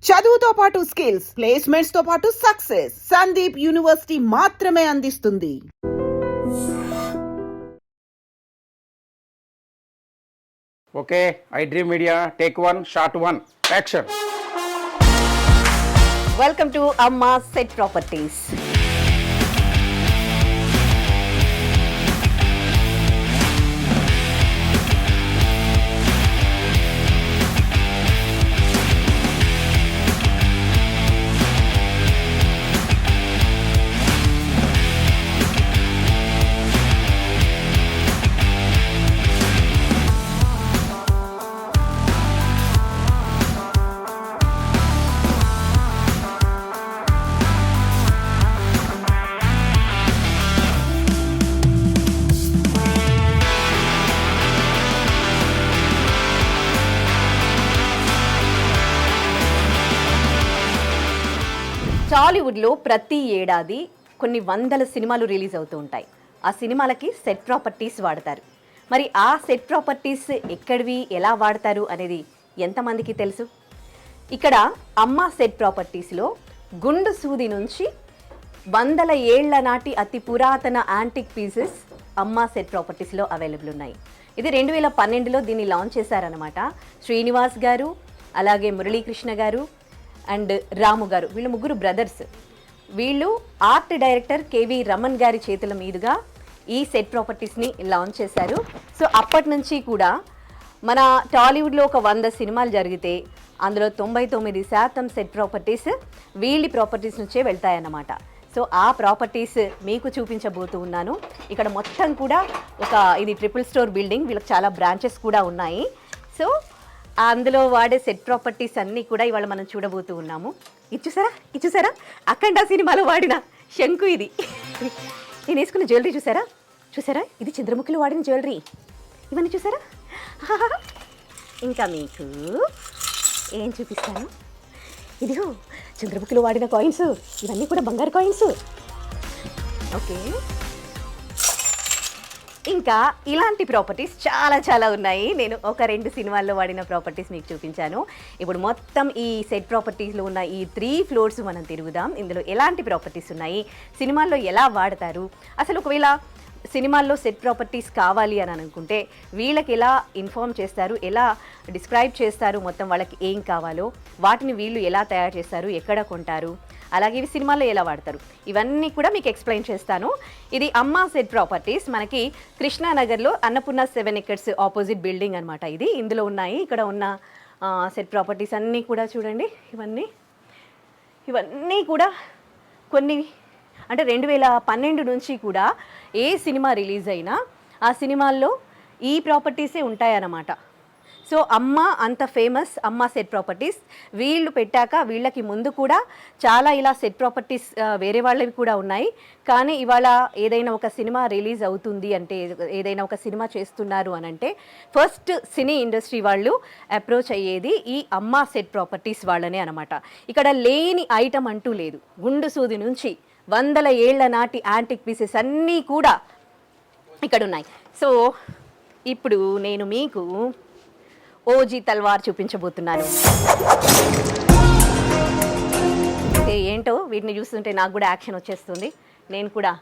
చదువుతో పాటు skills, placements తో పాటు సక్సెస్ సందీప్ యూనివర్సిటీ మాత్రమే అందిస్తుంది. Okay, I dream media take 1 shot 1 action. Welcome to అమ్మా సెట్ ప్రాపర్టీస్. టాలీవుడ్లో ప్రతి ఏడాది కొన్ని వందల సినిమాలు రిలీజ్ అవుతూ ఉంటాయి. ఆ సినిమాలకి సెట్ ప్రాపర్టీస్ వాడతారు. మరి ఆ సెట్ ప్రాపర్టీస్ ఎక్కడివి, ఎలా వాడతారు అనేది ఎంతమందికి తెలుసు? ఇక్కడ అమ్మా సెట్ ప్రాపర్టీస్లో గుండు సూది నుంచి వందల ఏళ్ల నాటి అతి పురాతన యాంటిక్ పీసెస్ అమ్మా సెట్ ప్రాపర్టీస్లో అవైలబుల్ ఉన్నాయి. ఇది 2012లో దీన్ని లాంచ్ చేశారనమాట. శ్రీనివాస్ గారు, అలాగే మురళీకృష్ణ గారు అండ్ రాము గారు, వీళ్ళు ముగ్గురు బ్రదర్స్. వీళ్ళు ఆర్ట్ డైరెక్టర్ కేవి రమణ్ గారి చేతుల మీదుగా ఈ సెట్ ప్రాపర్టీస్ని లాంచ్ చేశారు. సో అప్పటి నుంచి కూడా మన టాలీవుడ్లో ఒక 100 సినిమాలు జరిగితే అందులో 99% సెట్ ప్రాపర్టీస్ వీళ్ళ ప్రాపర్టీస్ నుంచే వెళ్తాయన్నమాట. సో ఆ ప్రాపర్టీస్ మీకు చూపించబోతూ ఉన్నాను. ఇక్కడ మొత్తం కూడా ఇది ట్రిపుల్ స్టోర్ బిల్డింగ్, వీళ్ళకి చాలా బ్రాంచెస్ కూడా ఉన్నాయి. సో అందులో వాడే సెట్ ప్రాపర్టీస్ అన్నీ కూడా ఇవాళ మనం చూడబోతూ ఉన్నాము. ఇది చూసారా అఖండ సినిమాలో వాడిన శంకు ఇది. నేను వేసుకున్న జ్యువెలరీ చూసారా ఇది చంద్రముఖిలో వాడిన జ్యువెలరీ. ఇవన్నీ చూసారా? ఇంకా మీకు ఏం చూపిస్తాను, ఇదిగో చంద్రముఖిలో వాడిన కాయిన్స్, ఇవన్నీ కూడా బంగారు కాయిన్స్. ఓకే, ఇంకా ఇలాంటి ప్రాపర్టీస్ చాలా ఉన్నాయి. నేను ఒక 2 సినిమాల్లో వాడిన ప్రాపర్టీస్ మీకు చూపించాను. ఇప్పుడు మొత్తం ఈ సెట్ ప్రాపర్టీస్లో ఉన్న ఈ 3 ఫ్లోర్స్ మనం తిరుగుదాం. ఇందులో ఎలాంటి ప్రాపర్టీస్ ఉన్నాయి, సినిమాల్లో ఎలా వాడతారు, అసలు ఒకవేళ సినిమాల్లో సెట్ ప్రాపర్టీస్ కావాలి అని అనుకుంటే వీళ్ళకి ఎలా ఇన్ఫార్మ్ చేస్తారు, ఎలా డిస్క్రైబ్ చేస్తారు, మొత్తం వాళ్ళకి ఏం కావాలో వాటిని వీళ్ళు ఎలా తయారు చేస్తారు, ఎక్కడ కొంటారు, అలాగే ఇవి సినిమాల్లో ఎలా వాడతారు, ఇవన్నీ కూడా మీకు ఎక్స్ప్లెయిన్ చేస్తాను. ఇది అమ్మా సెట్ ప్రాపర్టీస్, మనకి కృష్ణానగర్లో అన్నపూర్ణ 7 acres ఆపోజిట్ బిల్డింగ్ అనమాట. ఇందులో ఉన్నాయి. ఇక్కడ ఉన్న సెట్ ప్రాపర్టీస్ అన్నీ కూడా చూడండి. ఇవన్నీ కూడా కొన్ని అంటే 2012 నుంచి కూడా ఏ సినిమా రిలీజ్ అయినా ఆ సినిమాల్లో ఈ ప్రాపర్టీసే ఉంటాయన్నమాట. సో అంత ఫేమస్ అమ్మా సెట్ ప్రాపర్టీస్. వీళ్ళు పెట్టాక వీళ్ళకి ముందు కూడా చాలా ఇలా సెట్ ప్రాపర్టీస్ వేరే వాళ్ళవి కూడా ఉన్నాయి. కానీ ఇవాళ ఏదైనా ఒక సినిమా రిలీజ్ అవుతుంది అంటే, ఏదైనా ఒక సినిమా చేస్తున్నారు అని అంటే ఫస్ట్ సినీ ఇండస్ట్రీ వాళ్ళు అప్రోచ్ అయ్యేది ఈ అమ్మా సెట్ ప్రాపర్టీస్ వాళ్ళనే అనమాట. ఇక్కడ లేని ఐటమ్ అంటూ లేదు. గుండు సూది నుంచి వందల ఏళ్ల నాటి యాంటిక్ పీసెస్ అన్నీ కూడా ఇక్కడ ఉన్నాయి. సో ఇప్పుడు నేను మీకు ఓజీ తల్వార్ చూపించబోతున్నాను. ఏంటో వీటిని చూస్తుంటే నాకు కూడా యాక్షన్ వచ్చేస్తుంది. నేను కూడా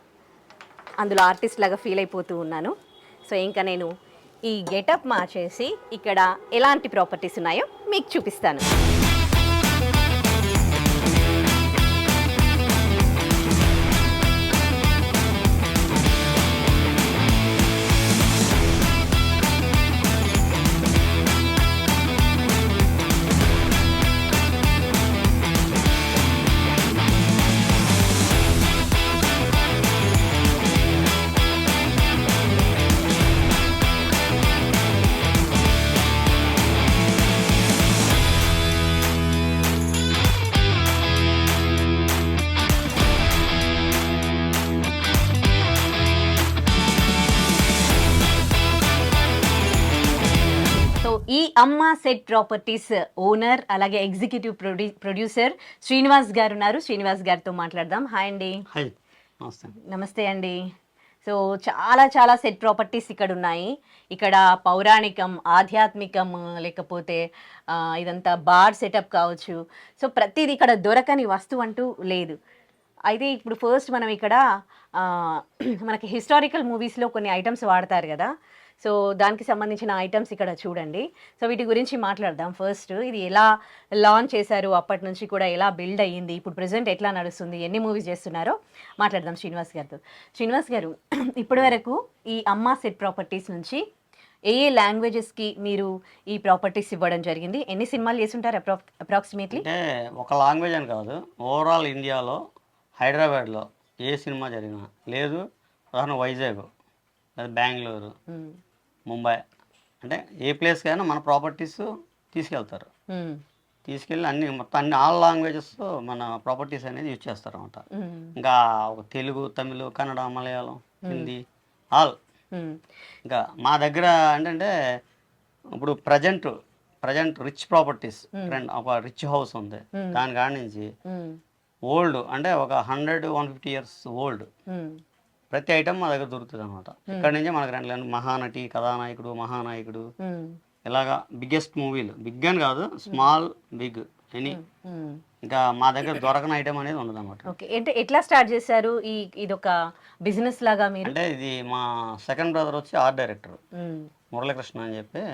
అందులో ఆర్టిస్ట్ లాగా ఫీల్ అయిపోతూ ఉన్నాను. సో ఇంకా నేను ఈ గెటప్ మార్చేసి ఇక్కడ ఎలాంటి ప్రాపర్టీస్ ఉన్నాయో మీకు చూపిస్తాను. ఈ అమ్మా సెట్ ప్రాపర్టీస్ ఓనర్ అలాగే ఎగ్జిక్యూటివ్ ప్రొడ్యూసర్ శ్రీనివాస్ గారు ఉన్నారు. శ్రీనివాస్ గారితో మాట్లాడదాం. హాయ్ అండి. హాయ్, నమస్తే అండి. సో చాలా చాలా సెట్ ప్రాపర్టీస్ ఇక్కడ ఉన్నాయి. ఇక్కడ పౌరాణికం, ఆధ్యాత్మికం, లేకపోతే ఇదంతా బార్ సెటప్ కావచ్చు. సో ప్రతిదీ ఇక్కడ దొరకని వస్తువు అంటూ లేదు. అయితే ఇప్పుడు ఫస్ట్ మనం ఇక్కడ మనకి హిస్టారికల్ మూవీస్లో కొన్ని ఐటమ్స్ వాడతారు కదా, సో దానికి సంబంధించిన ఐటమ్స్ ఇక్కడ చూడండి. సో వీటి గురించి మాట్లాడదాం. ఫస్ట్ ఇది ఎలా లాంచ్ చేశారు, అప్పటి నుంచి కూడా ఎలా బిల్డ్ అయ్యింది, ఇప్పుడు ప్రెసెంట్ ఎట్లా నడుస్తుంది, ఎన్ని మూవీస్ చేస్తున్నారో మాట్లాడదాం శ్రీనివాస్ గారితో. శ్రీనివాస్ గారు, ఇప్పటి వరకు ఈ అమ్మ సెట్ ప్రాపర్టీస్ నుంచి ఏ లాంగ్వేజెస్కి మీరు ఈ ప్రాపర్టీస్ ఇవ్వడం జరిగింది? ఎన్ని సినిమాలు చేస్తుంటారు అప్రాక్సిమేట్లీ? అంటే ఒక లాంగ్వేజ్ అని కాదు, ఓవరాల్ ఇండియాలో హైదరాబాద్లో ఏ సినిమా జరిగినా, లేదు ఉదాహరణ వైజాగ్ లేదా బెంగళూరు, ముంబై, అంటే ఏ ప్లేస్కి అయినా మన ప్రాపర్టీస్ తీసుకెళ్తారు. తీసుకెళ్ళి మొత్తం ఆల్ లాంగ్వేజెస్ మన ప్రాపర్టీస్ అనేది యూజ్ చేస్తారు అనమాట. ఇంకా ఒక తెలుగు, తమిళ్, కన్నడ, మలయాళం, హిందీ, ఆల్. ఇంకా మా దగ్గర ఏంటంటే ఇప్పుడు ప్రజెంట్ రిచ్ ప్రాపర్టీస్, ఒక రిచ్ హౌస్ ఉంది, దాని కాడి నుంచి ఓల్డ్ అంటే ఒక 100-150 ఇయర్స్ ఓల్డ్ ప్రతి ఐటమ్ మా దగ్గర దొరుకుతుంది అనమాట. ఇక్కడ నుంచి మనకు 2 మహానటి, కథానాయకుడు, మహానాయకుడు, ఇలాగా బిగ్గెస్ట్ మూవీలు, బిగ్ అని కాదు, స్మాల్, బిగ్, ఎనీ, ఇంకా మా దగ్గర దొరకని ఐటమ్ అనేది ఉండదు అనమాట. ఓకే, అంటే ఎట్లా స్టార్ట్ చేశారు ఇది ఒక బిజినెస్ లాగా మీరు? అంటే ఇది మా సెకండ్ బ్రదర్ వచ్చి ఆర్ట్ డైరెక్టర్ మురళీకృష్ణ అని చెప్పి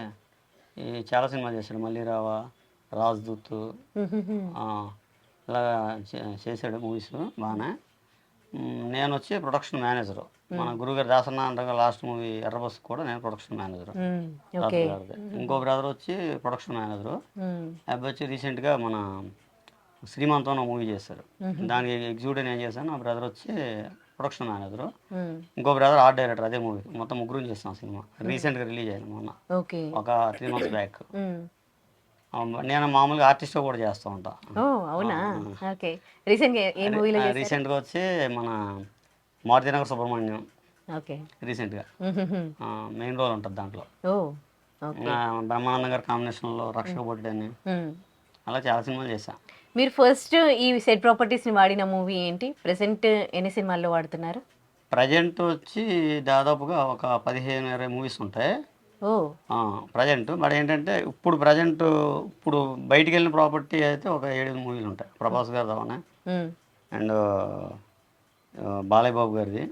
చాలా సినిమాలు చేశాడు. మల్లీరావా, రాజ్దూత్, ఇలా చేశాడు మూవీస్ బాగానే. నేను వచ్చి ప్రొడక్షన్ మేనేజరు. మన గురుగారు దాసన్న అంటే లాస్ట్ మూవీ ఎర్రబస్ కూడా నేను ప్రొడక్షన్ మేనేజరు. ఇంకో బ్రదర్ వచ్చి ప్రొడక్షన్ మేనేజరు. అబ్బాయి వచ్చి రీసెంట్గా మన శ్రీమంతం మూవీ చేశారు, దానికి ఎగ్జిక్యూటివ్ నేను చేశాను. ఆ బ్రదర్ వచ్చి ప్రొడక్షన్ మేనేజరు. ఇంకో బ్రదర్ ఆర్ట్ డైరెక్టర్ అదే మూవీ. మొత్తం ముగ్గురు చేస్తాం సినిమా. రీసెంట్గా రిలీజ్ అయింది మొన్న, ఒక 3 months బ్యాక్. నేను మామూలుగా ఆర్టిస్ట్ కూడా చేస్తూ ఉంటా. రీసెంట్గా వచ్చి మన మారుతినగర్ సుబ్రహ్మణ్యం రీసెంట్గా మెయిన్ రోల్ ఉంటుంది దాంట్లో. బ్రహ్మానందం గారి కాంబినేషన్లో రక్షక బొడ్డి అని, అలా చాలా సినిమాలు చేశా. మీరు ఫస్ట్ ఈ సెట్ ప్రాపర్టీస్ని వాడిన మూవీ ఏంటి? ప్రెసెంట్ ఎన్ని సినిమాల్లో వాడుతున్నారు? ప్రజెంట్ వచ్చి దాదాపుగా ఒక 15-20 మూవీస్ ఉంటాయి ప్రజెంట్. బట్ ఏంటంటే ఇప్పుడు బయటికి వెళ్ళిన ప్రాపర్టీ అయితే ఒక 7 మూవీలు ఉంటాయి. ప్రభాస్ గారి దవనే, అండ్ బాలయ్య బాబు గారిది,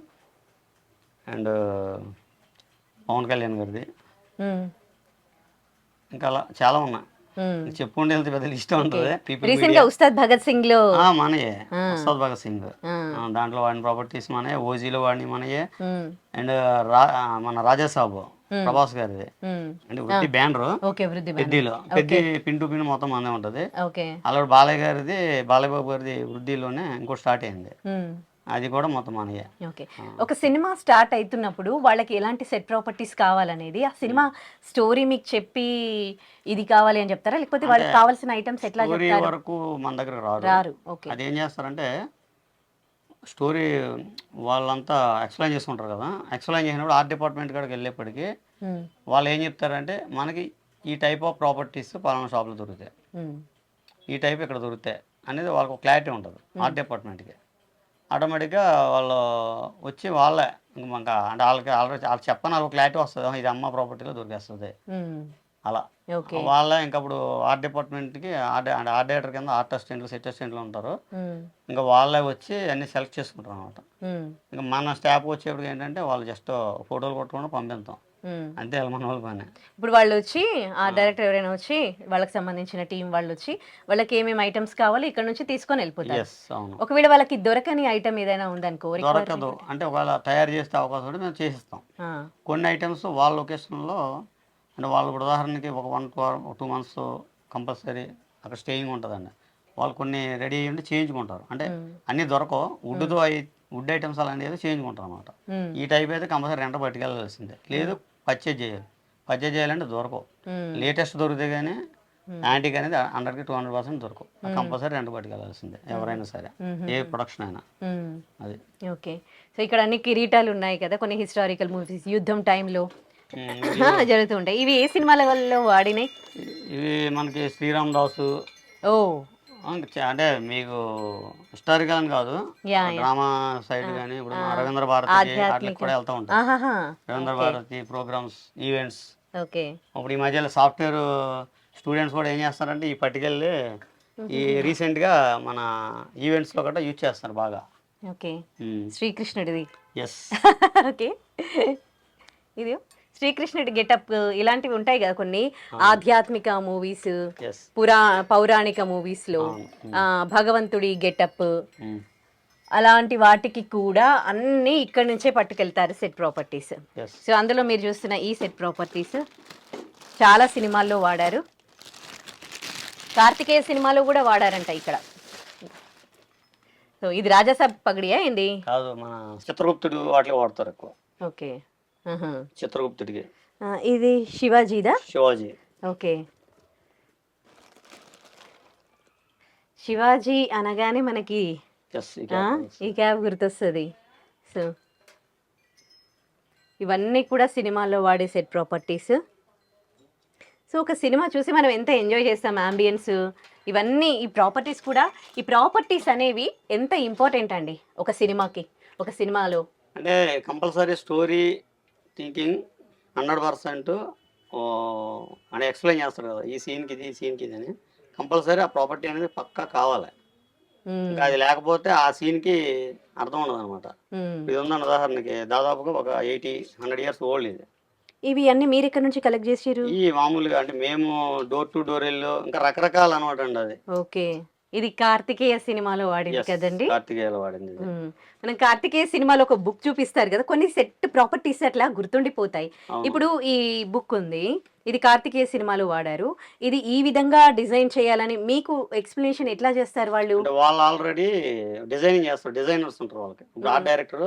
అండ్ పవన్ కళ్యాణ్ గారిది, ఇంకా అలా చాలా ఉన్నాయి. చెప్పుకుంటే వెళ్తే పెద్ద లిస్ట్ ఉంటుంది. ఉస్తాద్ భగత్ సింగ్ లో మనయే, ఉస్తాద్ భగత్ సింగ్ దాంట్లో వాడిన ప్రాపర్టీస్ మనయే, ఓజీలో వాడిని మనయే, అండ్ మన రాజాసాబు ప్రభాస్ గారిది, అంటే వృద్ధి బ్యానర్ పెద్దలో, పెద్ద పిన్ టు పిన్ మొత్తం మందే ఉంటది. అలా బాలయ్య గారిది, బాలయ్య బాబు గారిది వృద్ధిలోనే ఇంకో స్టార్ట్ అయింది, అది కూడా మొత్తం మనయే. ఓకే, ఒక సినిమా స్టార్ట్ అవుతున్నప్పుడు వాళ్ళకి ఎలాంటి సెట్ ప్రాపర్టీస్ కావాలనేది ఆ సినిమా స్టోరీ మీకు చెప్పి ఇది కావాలి అని చెప్తారా, లేకపోతే వాళ్ళకి కావాల్సిన ఐటమ్స్ ఎట్లా చెప్తారు? వరకు మన దగ్గర రారు. అదేం చేస్తారంటే స్టోరీ వాళ్ళంతా ఎక్స్ప్లెయిన్ చేసుకుంటారు కదా, ఎక్స్ప్లెయిన్ చేసినప్పుడు ఆర్ట్ డిపార్ట్మెంట్ కాడికి వెళ్ళేప్పటికీ వాళ్ళు ఏం చెప్తారంటే మనకి ఈ టైప్ ఆఫ్ ప్రాపర్టీస్ పలానా షాప్లో దొరుకుతాయి, ఈ టైప్ ఇక్కడ దొరుకుతాయి అనేది వాళ్ళకి ఒక క్లారిటీ ఉంటుంది ఆర్ట్ డిపార్ట్మెంట్కి. ఆటోమేటిక్గా వాళ్ళు వచ్చి వాళ్ళే ఇంకా అంటే వాళ్ళకి వాళ్ళు చెప్పని వాళ్ళకి క్లారిటీ వస్తుంది, ఇది అమ్మ ప్రాపర్టీలో దొరికేస్తుంది అలా. వాళ్ళే ఇంకా ఇప్పుడు ఆర్ట్ డిపార్ట్మెంట్కి ఆర్ట్ డైరెక్టర్ కింద ఆర్ట్ అసిస్టెంట్లు, సెట్ అసిస్టెంట్లు ఉంటారు. ఇంకా వాళ్ళే వచ్చి అన్ని సెలెక్ట్ చేసుకుంటారు అనమాట. ఇంకా మన స్టాఫ్ వచ్చేప్పుడు ఏంటంటే వాళ్ళు జస్ట్ ఫోటోలు కొట్టుకుంటూ పంపిస్తాం, అంతే మన వాళ్ళ పని. ఇప్పుడు వాళ్ళు వచ్చి ఆ డైరెక్టర్ ఎవరైనా వచ్చి వాళ్ళకి సంబంధించిన టీం వాళ్ళు వచ్చి వాళ్ళకి ఏమేమి ఐటమ్స్ కావాలో ఇక్కడ నుంచి తీసుకొని వెళ్ళిపోతారు. ఒకవేళ వాళ్ళకి దొరకని ఐటమ్ ఏదైనా ఉందనుకో, దొరకదు అంటే ఒకవేళ తయారు చేసే అవకాశం ఉంటే మేము చేసిస్తాం. కొన్ని ఐటమ్స్ వాళ్ళ లొకేషన్లో అంటే వాళ్ళు ఉదాహరణకి ఒక 1-2 months కంపల్సరీ అక్కడ స్టేయింగ్ ఉంటుందండి. వాళ్ళు కొన్ని రెడీ అయ్యి ఉండి చేయించుకుంటారు, అంటే అన్నీ దొరకవు. వుడ్ ఐటమ్స్ అలాంటివి చేయించుకుంటారు అనమాట. ఈ టైప్ అయితే కంపల్సరీ రెంట పట్టుకెళ్ళాల్సిందే, లేదు పర్చేజ్ చేయాలంటే దొరకవు. లేటెస్ట్ దొరికితే కానీ యాంటీక్ అనేది 100-200% దొరకవు, కంపల్సరీ రెంట పట్టుకెళ్ళాల్సిందే ఎవరైనా సరే, ఏ ప్రొడక్షన్ అయినా. అది ఓకే. సో ఇక్కడ అన్ని కిరీటాలు ఉన్నాయి కదా, కొన్ని హిస్టారికల్ మూవీస్ యుద్ధం టైంలో జరుగుతూ ఉంటాయి. ఇవి ఏ సినిమాల వల్ల వాడినాయి? ఇవి మనకి శ్రీరామ్ దాసు, అంటే మీకు హిస్టారికల్ అని కాదు, యా యా డ్రామా సైడ్ కానీ ఇప్పుడు మన రవీంద్ర భారతికి వాటికి ఆధ్యాత్మిక కూడా వెళ్తూ ఉంటాం. ఆహాహా Ravindra Bharathi programmes, events. Okay ఇప్పుడు ఈ మధ్యలో సాఫ్ట్వేర్ స్టూడెంట్స్ కూడా ఏం చేస్తారంటే ఈ పట్టుకెళ్ళి ఈ రీసెంట్గా మన ఈవెంట్స్లో కూడా యూజ్ చేస్తారు బాగా. Okay శ్రీకృష్ణుడిది yes. ఓకే ఇది శ్రీకృష్ణుడి గెటప్ ఇలాంటివి ఉంటాయి కదా కొన్ని ఆధ్యాత్మిక మూవీస్, ఎస్. పౌరాణిక మూవీస్లో భగవంతుడి గెటప్ అలాంటి వాటికి కూడా అన్నీ ఇక్కడి నుంచే పట్టుకెళ్తారు సెట్ ప్రాపర్టీస్. ఎస్. సో అందులో మీరు చూస్తున్న ఈ సెట్ ప్రాపర్టీస్ చాలా సినిమాల్లో వాడారు. కార్తికేయ సినిమాలో కూడా వాడారంట ఇక్కడ. సో ఇది రాజాసాబ్ పగడియా ఏంది? కాదు, మన చిత్రగుప్తుడు వాటిలో వాడతారు ఎక్కువ. ఓకే చిత్రగుప్తుడికి. ఇది శివాజీదా? శివాజీ. ఓకే శివాజీ అనగానే మనకి ఎస్. ఈ క్యాబ్ గుర్తొస్తుంది. సో ఇవన్నీ కూడా సినిమాల్లో వాడే సెట్ ప్రాపర్టీస్. సో ఒక సినిమా చూసి మనం ఎంత ఎంజాయ్ చేస్తాం, అంబియన్స్ ఇవన్నీ. ఈ ప్రాపర్టీస్ అనేవి ఎంత ఇంపార్టెంట్ అండి ఒక సినిమాకి. ఒక సినిమాలో అంటే కంపల్సరీ స్టోరీ థింకింగ్ 100% అని ఎక్స్ప్లెయిన్ చేస్తారు కదా, ఈ సీన్కి ఇది, ఈ సీన్కి ఇది అని. కంపల్సరీ ఆ ప్రాపర్టీ అనేది పక్కా కావాలి. ఇంకా అది లేకపోతే ఆ సీన్కి అర్థం ఉండదు అనమాట. ఇది ఉందన్న ఉదాహరణకి దాదాపుగా ఒక 80-100 ఇయర్స్ ఓల్డ్ ఇది. ఇవి అన్ని మీరు ఇక్కడ నుంచి కలెక్ట్ చేసారు? ఈ మామూలుగా అంటే మేము డోర్ టు డోర్ వెళ్ళు ఇంకా రకరకాల అనమాట అండి అది. ఓకే ఇది కార్తికేయ సినిమాలో వాడింది కదండి? కార్తికేయలో వాడింది. మనం కార్తికేయ సినిమాలో ఒక బుక్ చూపిస్తారు కదా, కొన్ని సెట్ ప్రాపర్టీస్ అట్లా గుర్తుండిపోతాయి. ఇప్పుడు ఈ బుక్ ఉంది, ఇది కార్తికేయ సినిమాలో వాడారు. ఇది ఈ విధంగా డిజైన్ చేయాలని మీకు ఎక్స్ప్లెనేషన్ ఎట్లా చేస్తారు వాళ్ళు? వాళ్ళు ఆల్రెడీ డిజైనింగ్ చేస్తారు, డిజైనర్స్ ఉంటారు వాళ్ళకి. ఇప్పుడు ఆర్ట్ డైరెక్టర్,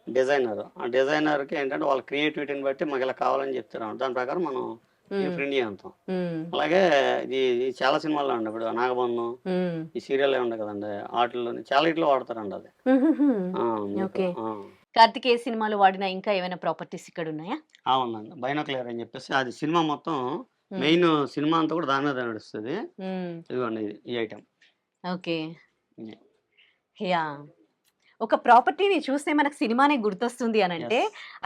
డిజైనర్. ఆ డిజైనర్కి ఏంటంటే వాళ్ళ క్రియేటివిటీని బట్టి మాకు ఇలా కావాలని చెప్తారు. దాని ప్రకారం మనం ఫ్రెండ్ అంటాం. అలాగే ఇది చాలా సినిమాల్లో అండి. ఇప్పుడు నాగబంధం ఈ సీరియల్ ఉండే కదండి, వాటిల్లో చాలా ఇట్లో వాడతారండి అది. ఓకే కార్తికేయ సినిమాలో వాడిన ఇంకా ఏమైనా ప్రాపర్టీస్ ఇక్కడ ఉన్నాయా? అవునండి, బైనాక్యులర్ అని చెప్పేసి అది సినిమా మొత్తం మెయిన్ సినిమా అంతా కూడా దాని మీద నడుస్తుంది. ఇదిగోండి ఈ ఐటమ్. ఓకే యా ఒక ప్రాపర్టీని చూస్తే మనకు సినిమానే గుర్తొస్తుంది అని అంటే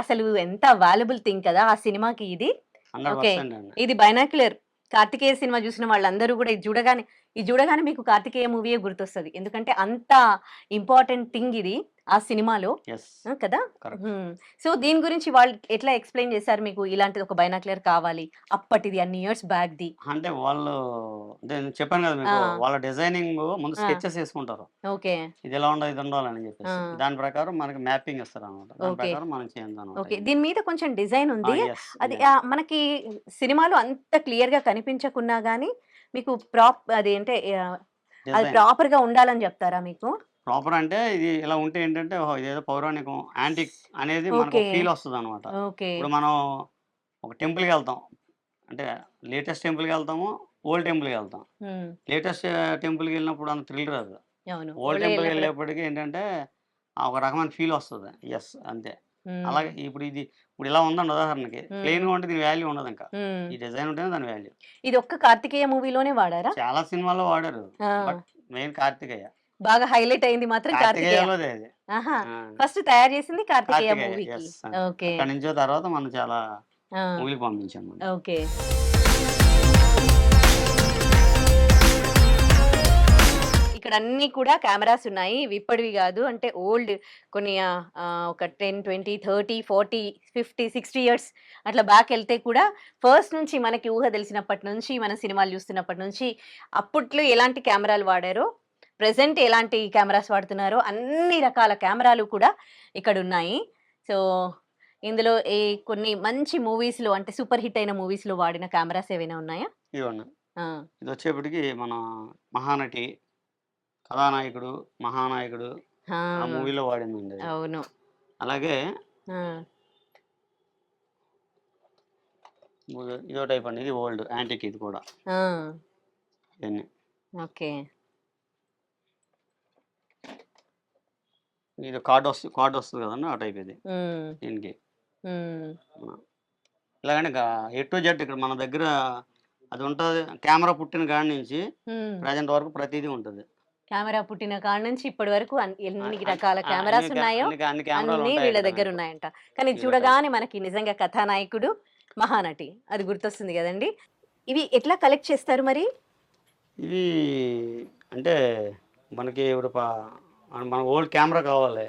అసలు ఎంత వాల్యుబుల్ థింగ్ కదా ఆ సినిమాకి ఇది. ఓకే ఇది బైనాక్యులర్. కార్తికేయ సినిమా చూసిన వాళ్ళందరూ కూడా ఇది చూడగానే మీకు కార్తికేయ మూవీయే గుర్తొస్తుంది. ఎందుకంటే అంత ఇంపార్టెంట్ థింగ్ ఇది ఆ సినిమాలో కదా. సో దీని గురించి వాళ్ళు ఎట్లా ఎక్స్ప్లెయిన్ చేశారు మీకు? ఇలాంటిది ఒక బైనాక్యులర్ కావాలి, అప్పటిది అన్ని ఇయర్స్ బ్యాక్ ది. అంటే వాళ్ళు చెప్పాను కదా మీకు, వాళ్ళ డిజైనింగ్ ముందు స్కెచెస్ వేసుకుంటారు. ఓకే ఇది ఎలా ఉండాలి, ఇది ఉండాలని చెప్పేసి దాని ప్రకారం మనకి మ్యాపింగ్ ఇస్తారు అనమాట. దాని ప్రకారం మనం చేద్దాం. ఓకే దీని మీద కొంచెం డిజైన్ ఉంది. అది మనకి సినిమాలో అంత క్లియర్ గా కనిపించకున్నా గానీ మీకు అది అంటే అది ప్రాపర్ గా ఉండాలని చెప్తారా మీకు? ప్రాపర్ అంటే ఇది ఇలా ఉంటే ఏంటంటే ఇదేదో పౌరాణికం, యాంటిక్ అనేది మనకు ఫీల్ వస్తుంది అనమాట. ఇప్పుడు మనం ఒక టెంపుల్కి వెళ్తాం అంటే లేటెస్ట్ టెంపుల్కి వెళ్తాము, ఓల్డ్ టెంపుల్కి వెళ్తాం. లేటెస్ట్ టెంపుల్కి వెళ్ళినప్పుడు అంత థ్రిల్ రాదు. ఓల్డ్ టెంపుల్కి వెళ్ళేప్పటికీ ఏంటంటే ఒక రకమైన ఫీల్ వస్తుంది. ఎస్ అంతే. అలాగే ఇప్పుడు ఇలా ఉందండి ఉదాహరణకి, ప్లెయిన్ గా ఉంటే దీని వాల్యూ ఉండదు. ఇంకా ఈ డిజైన్ ఉంటేనే దాని వాల్యూ. ఇది ఒక్క కార్తికేయ మూవీలోనే వాడారా? చాలా సినిమాల్లో వాడారు, బట్ మెయిన్ కార్తికేయ బాగా హైలైట్ అయింది మాత్రం కార్తికేయ. ఫస్ట్ తయారు చేసింది కార్తికేయ మూవీకి. ఓకే అక్కడి నుంచో తర్వాత మనం చాలా మూవీకి పంపించాము. ఓకే ఇక్కడ అన్ని కూడా కెమెరాస్ ఉన్నాయి. ఇప్పటివి కాదు, అంటే ఓల్డ్ కొన్ని ఒక 10, 20, 30, 40, 50, 60 ఇయర్స్ అట్లా బ్యాక్ వెళ్తే కూడా ఫస్ట్ నుంచి మనకి ఊహ తెలిసినప్పటి నుంచి మన సినిమాలు చూస్తున్నప్పటి నుంచి అప్పట్లో ఎలాంటి కెమెరాలు వాడారో, ప్రెసెంట్ ఎలాంటి కెమెరాస్ వాడుతున్నారో అన్ని రకాల కెమెరాలు కూడా ఇక్కడ ఉన్నాయి. సో ఇందులో కొన్ని మంచి మూవీస్లో అంటే సూపర్ హిట్ అయిన మూవీస్లో వాడిన కెమెరాస్ ఏమైనా ఉన్నాయా? ఇది వచ్చేప్పటికి మన మహానటి, కథానాయకుడు, మహానాయకుడు ఆ మూవీలో వాడిందండి. అవును. అలాగే ఇదో టైప్ అండి, ఇది ఓల్డ్ యాంటిక్. ఇది కూడా ఓకే ఇది కార్డ్ వస్తుంది కదండి, ఆ టైప్ ఇది దీనికి. ఇలాగనే A to Z ఇక్కడ మన దగ్గర అది ఉంటుంది. కెమెరా పుట్టిన కాడి నుంచి ప్రజెంట్ వరకు ప్రతిదీ ఉంటుంది. కెమెరా పుట్టిన కాడ నుంచి ఇప్పటి వరకు ఎన్ని రకాల కెమెరాస్ ఉన్నాయో అన్ని కెమెరాలు అన్ని ఉంటాయి వీళ్ళ ఇక్కడ దగ్గర మీకు. ఉన్నాయంట. కానీ వీళ్ళ చూడగానే మనకి నిజంగా కథానాయకుడు, మహానటి అది గుర్తొస్తుంది కదండి. ఇవి ఎట్లా కలెక్ట్ చేస్తారు మరి? ఇవి అంటే మనకి ఇప్పుడు మన ఓల్డ్ కెమెరా కావాలి.